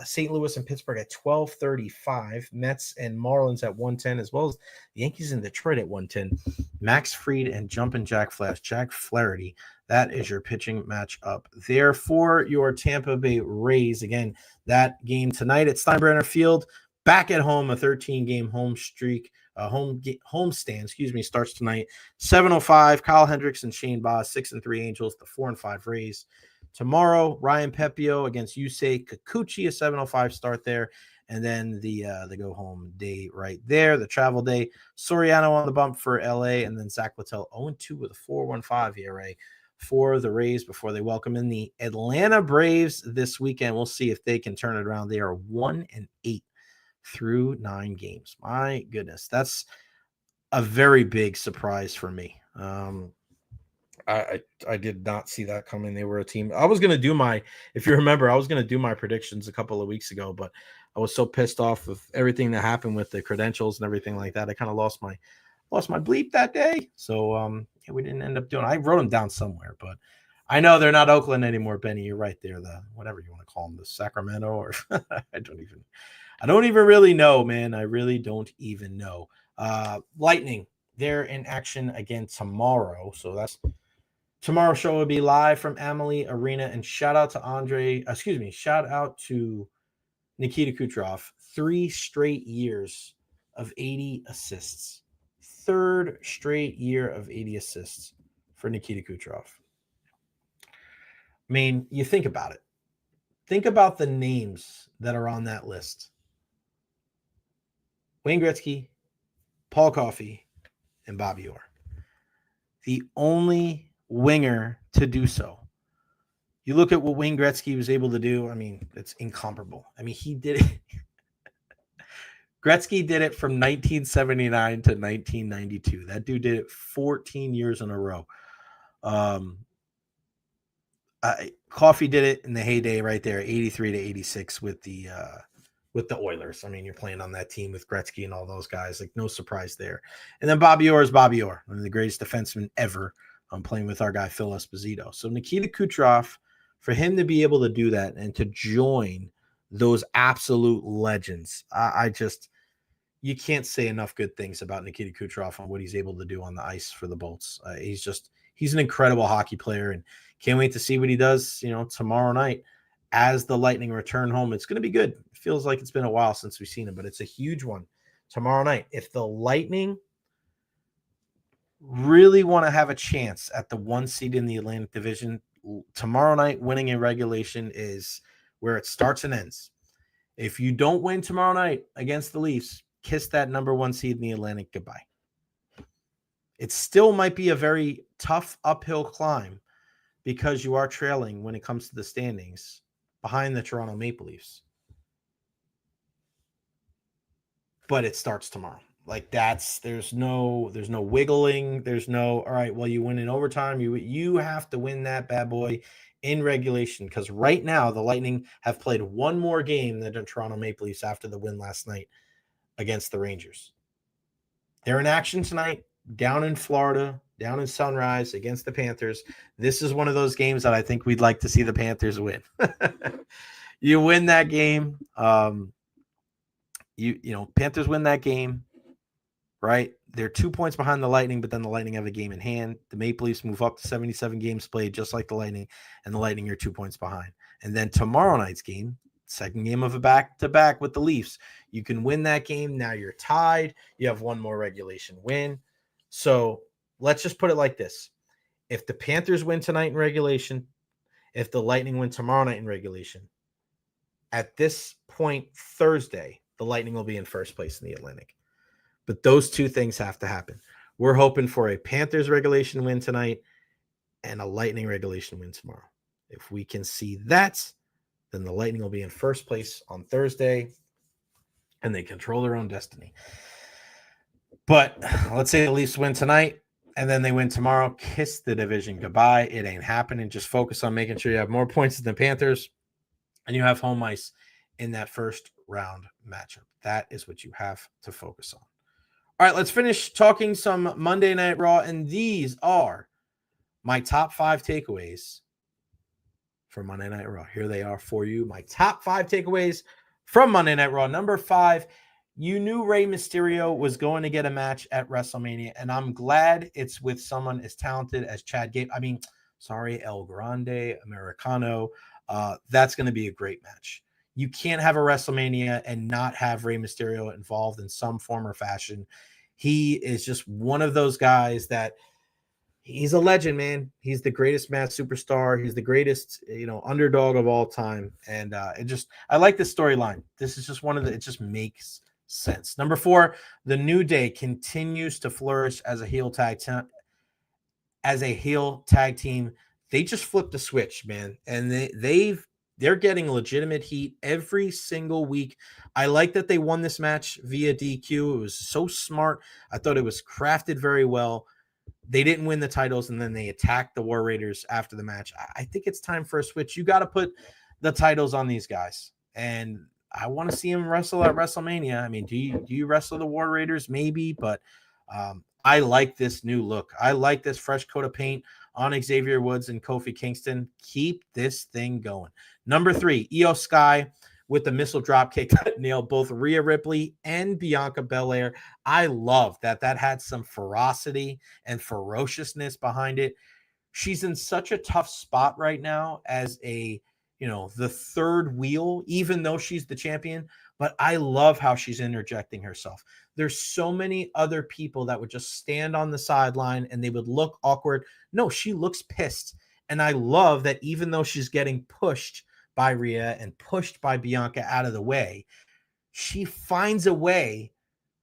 St. Louis and Pittsburgh at 12:35. Mets and Marlins at 1:10, as well as the Yankees and Detroit at 1:10. Max Fried and Jumpin' Jack Flaherty. That is your pitching matchup there for your Tampa Bay Rays. Again, that game tonight at Steinbrenner Field. Back at home, a 13-game home streak. Homestand, starts tonight. 7:05. Kyle Hendricks and Shane Baz, 6-3 Angels, the 4-5 Rays. Tomorrow, Ryan Pepio against Yusei Kikuchi, a 7:05 start there. And then the go home day right there, the travel day. Soriano on the bump for LA, and then Zach Littell 0-2 with a 4.15 ERA for the Rays before they welcome in the Atlanta Braves this weekend. We'll see if they can turn it around. They are 1-8 through 9 games. My goodness, that's a very big surprise for me. I did not see that coming. They were a team. I was going to do if you remember, I was going to do my predictions a couple of weeks ago, but I was so pissed off with everything that happened with the credentials and everything like that. I kind of lost my bleep that day. So we didn't end up doing. I wrote them down somewhere, but I know they're not Oakland anymore, Benny. You're right there. The whatever you want to call them, the Sacramento, or I don't even really know, man. I really don't even know. Lightning, they're in action again tomorrow. So that's tomorrow's show will be live from Amalie Arena. And shout out to Nikita Kucherov. 3 straight years of 80 assists. 3rd straight year of 80 assists for Nikita Kucherov. I mean, you think about it. Think about the names that are on that list. Wayne Gretzky, Paul Coffey, and Bobby Orr. The only winger to do so. You look at what Wayne Gretzky was able to do. I mean, it's incomparable. I mean, he did it. Gretzky did it from 1979 to 1992. That dude did it 14 years in a row. Coffey did it in the heyday right there, 83 to 86 with the Oilers. I mean, you're playing on that team with Gretzky and all those guys. Like, no surprise there. And then Bobby Orr is Bobby Orr, one of the greatest defensemen ever. I'm playing with our guy Phil Esposito. So Nikita Kucherov, for him to be able to do that and to join those absolute legends, you can't say enough good things about Nikita Kucherov and what he's able to do on the ice for the Bolts. He's an incredible hockey player, and can't wait to see what he does, tomorrow night as the Lightning return home. It's going to be good. It feels like it's been a while since we've seen him, but it's a huge one tomorrow night. If the Lightning really want to have a chance at the 1 seed in the Atlantic Division, tomorrow night winning in regulation is where it starts and ends. If you don't win tomorrow night against the Leafs, kiss that number 1 seed in the Atlantic goodbye. It still might be a very tough uphill climb because you are trailing when it comes to the standings behind the Toronto Maple Leafs. But it starts tomorrow. Like, there's no wiggling. There's no, all right, well, you win in overtime. You have to win that bad boy in regulation, because right now the Lightning have played one more game than the Toronto Maple Leafs after the win last night against the Rangers. They're in action tonight down in Florida, down in Sunrise against the Panthers. This is one of those games that I think we'd like to see the Panthers win. You win that game. Panthers win that game, right? They're 2 points behind the Lightning, but then the Lightning have a game in hand. The Maple Leafs move up to 77 games played, just like the Lightning, and the Lightning are 2 points behind. And then tomorrow night's game, second game of a back-to-back with the Leafs. You can win that game. Now you're tied. You have one more regulation win. So let's just put it like this. If the Panthers win tonight in regulation, if the Lightning win tomorrow night in regulation, at this point Thursday, the Lightning will be in first place in the Atlantic. But those two things have to happen. We're hoping for a Panthers regulation win tonight and a Lightning regulation win tomorrow. If we can see that, then the Lightning will be in first place on Thursday, and they control their own destiny. But let's say the Leafs win tonight, and then they win tomorrow. Kiss the division goodbye. It ain't happening. Just focus on making sure you have more points than the Panthers, and you have home ice in that first round matchup. That is what you have to focus on. All right, let's finish talking some Monday Night Raw, and these are my top 5 takeaways for Monday Night Raw. Here they are for you. My top 5 takeaways from Monday Night Raw. Number 5, you knew Rey Mysterio was going to get a match at WrestleMania, and I'm glad it's with someone as talented as Chad Gable. El Grande, Americano. That's going to be a great match. You can't have a WrestleMania and not have Rey Mysterio involved in some form or fashion. He is just one of those guys that he's a legend, man. He's the greatest mass superstar. He's the greatest, underdog of all time. And I like this storyline. This is just it just makes sense. Number 4, the New Day continues to flourish as a heel tag team. They just flipped the switch, man. And they're getting legitimate heat every single week. I like that they won this match via DQ. It was so smart. I thought it was crafted very well. They didn't win the titles, and then they attacked the War Raiders after the match. I think it's time for a switch. You got to put the titles on these guys. And I want to see them wrestle at WrestleMania. I mean, do you wrestle the War Raiders? Maybe, but I like this new look. I like this fresh coat of paint on Xavier Woods and Kofi Kingston. Keep this thing going. Number 3, Io Sky with the missile dropkick that nailed both Rhea Ripley and Bianca Belair. I love that had some ferocity and ferociousness behind it. She's in such a tough spot right now as the third wheel, even though she's the champion. But I love how she's interjecting herself. There's so many other people that would just stand on the sideline and they would look awkward. No, she looks pissed. And I love that even though she's getting pushed by Rhea and pushed by Bianca out of the way, she finds a way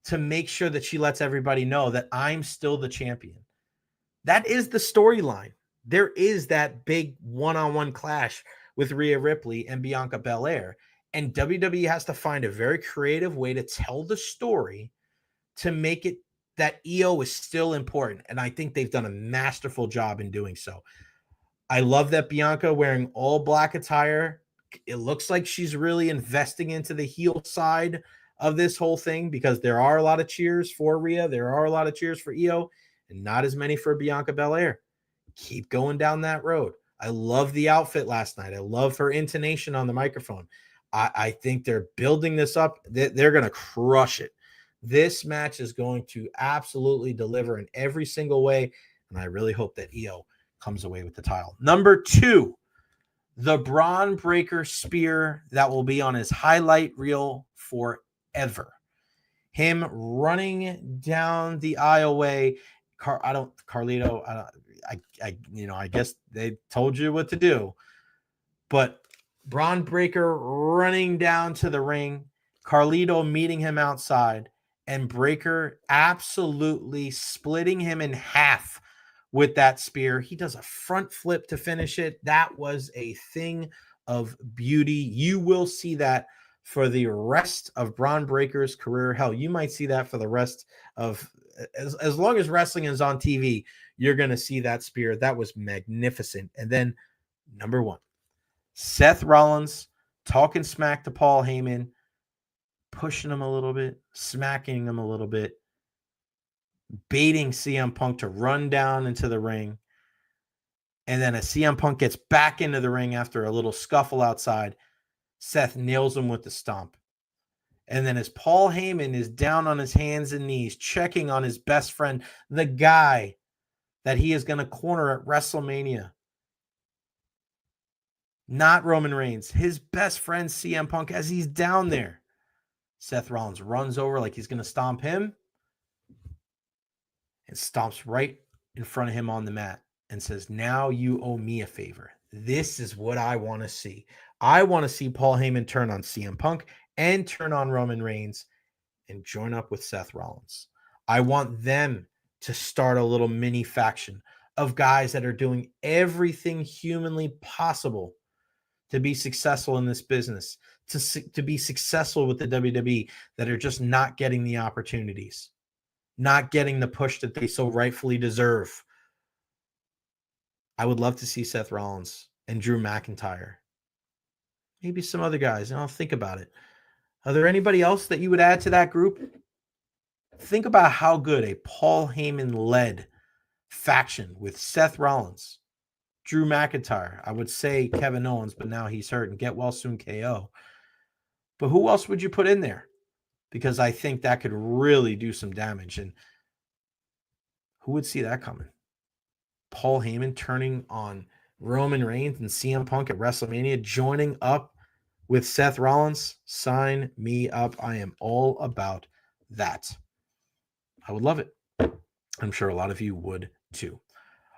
to make sure that she lets everybody know that I'm still the champion. That is the storyline. There is that big one-on-one clash with Rhea Ripley and Bianca Belair. And WWE has to find a very creative way to tell the story to make it that EO is still important. And I think they've done a masterful job in doing so. I love that Bianca wearing all black attire. It looks like she's really investing into the heel side of this whole thing because there are a lot of cheers for Rhea. There are a lot of cheers for EO and not as many for Bianca Belair. Keep going down that road. I love the outfit last night. I love her intonation on the microphone. I think they're building this up. They're going to crush it. This match is going to absolutely deliver in every single way, and I really hope that EO comes away with the title. Number 2, the Braun Breaker spear that will be on his highlight reel forever. Him running down the aisleway. Carlito, I guess they told you what to do. But Braun Breaker running down to the ring, Carlito meeting him outside, and Breaker absolutely splitting him in half with that spear. He does a front flip to finish it. That was a thing of beauty. You will see that for the rest of Braun Breaker's career. Hell, you might see that for the rest of as long as wrestling is on TV, you're going to see that spear. That was magnificent. And then number 1, Seth Rollins talking smack to Paul Heyman, pushing him a little bit, smacking him a little bit, baiting CM Punk to run down into the ring. And then as CM Punk gets back into the ring after a little scuffle outside, Seth nails him with the stomp. And then as Paul Heyman is down on his hands and knees, checking on his best friend, the guy that he is going to corner at WrestleMania, not Roman Reigns, his best friend CM Punk, as he's down there, Seth Rollins runs over like he's going to stomp him and stomps right in front of him on the mat and says, now you owe me a favor. This is what I want to see. I want to see Paul Heyman turn on CM Punk and turn on Roman Reigns and join up with Seth Rollins. I want them to start a little mini faction of guys that are doing everything humanly possible to be successful in this business, to be successful with the WWE, that are just not getting the opportunities, not getting the push that they so rightfully deserve. I would love to see Seth Rollins and Drew McIntyre. Maybe some other guys, and I'll think about it. Are there anybody else that you would add to that group? Think about how good a Paul Heyman-led faction with Seth Rollins, Drew McIntyre, I would say Kevin Owens, but now he's hurt, and get well soon KO. But who else would you put in there? Because I think that could really do some damage. And who would see that coming? Paul Heyman turning on Roman Reigns and CM Punk at WrestleMania, joining up with Seth Rollins. Sign me up. I am all about that. I would love it. I'm sure a lot of you would too.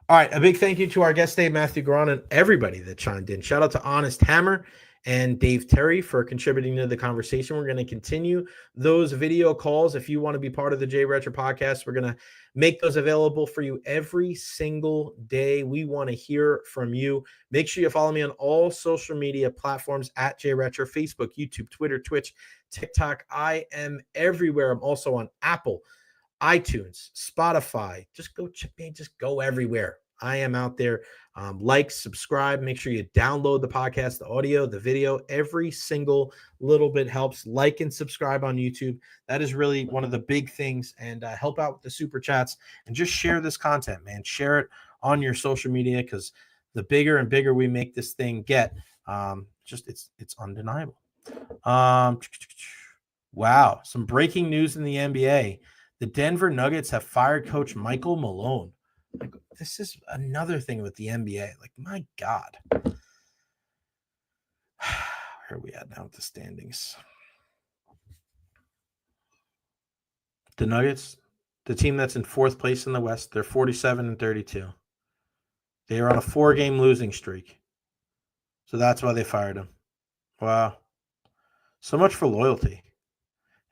All right, a big thank you to our guest today, Mathieu Garon, and everybody that chimed in. Shout out to Honest Hammer and Dave Terry for contributing to the conversation. We're going to continue those video calls. If you want to be part of the Jay Recher podcast, we're going to make those available for you every single day. We want to hear from you. Make sure you follow me on all social media platforms at Jay Recher, Facebook, YouTube, Twitter, Twitch, TikTok. I am everywhere. I'm also on Apple, iTunes, Spotify. Just go everywhere. I am out there. Like, subscribe, make sure you download the podcast, the audio, the video. Every single little bit helps. Like and subscribe on YouTube. That is really one of the big things. And help out with the super chats and just share this content, man. Share it on your social media, because the bigger and bigger we make this thing get, it's undeniable. Wow. Some breaking news in the NBA. The Denver Nuggets have fired coach Michael Malone. Like, this is another thing with the NBA. Like, my God. Where are we at now with the standings? The Nuggets, the team that's in fourth place in the West, they're 47-32. They are on a 4-game losing streak. So that's why they fired him. Wow. So much for loyalty.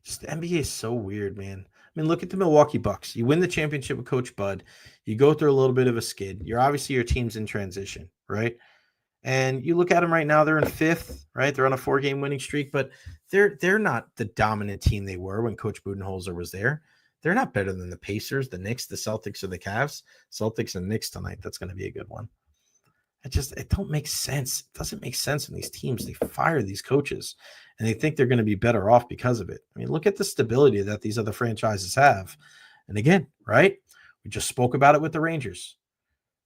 Just the NBA is so weird, man. I mean, look at the Milwaukee Bucks. You win the championship with Coach Bud. You go through a little bit of a skid. Your team's in transition, right? And you look at them right now, they're in 5th, right? They're on a 4-game winning streak, but they're not the dominant team they were when Coach Budenholzer was there. They're not better than the Pacers, the Knicks, the Celtics, or the Cavs. Celtics and Knicks tonight. That's going to be a good one. It don't make sense. It doesn't make sense in these teams. They fire these coaches and they think they're going to be better off because of it. I mean, look at the stability that these other franchises have. And again, right? We just spoke about it with the Rangers,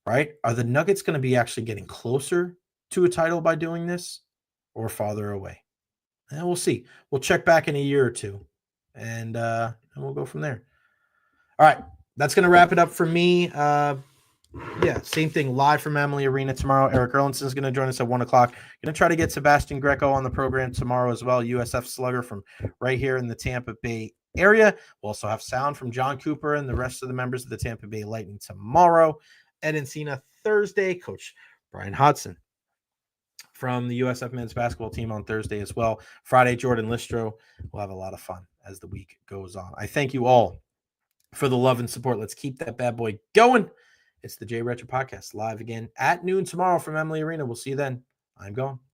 right? Are the Nuggets going to be actually getting closer to a title by doing this or farther away? And we'll see. We'll check back in a year or two and we'll go from there. All right. That's going to wrap it up for me. Yeah, same thing. Live from Emily Arena tomorrow. Eric Erlinson is going to join us at 1 o'clock. Going to try to get Sebastian Greco on the program tomorrow as well. USF slugger from right here in the Tampa Bay area. We'll also have sound from John Cooper and the rest of the members of the Tampa Bay Lightning tomorrow. Ed Encina Thursday. Coach Brian Hodson from the USF men's basketball team on Thursday as well. Friday, Jordan Listro. We'll have a lot of fun as the week goes on. I thank you all for the love and support. Let's keep that bad boy going. It's the Recher Podcast live again at noon tomorrow from Emily Arena. We'll see you then. I'm gone.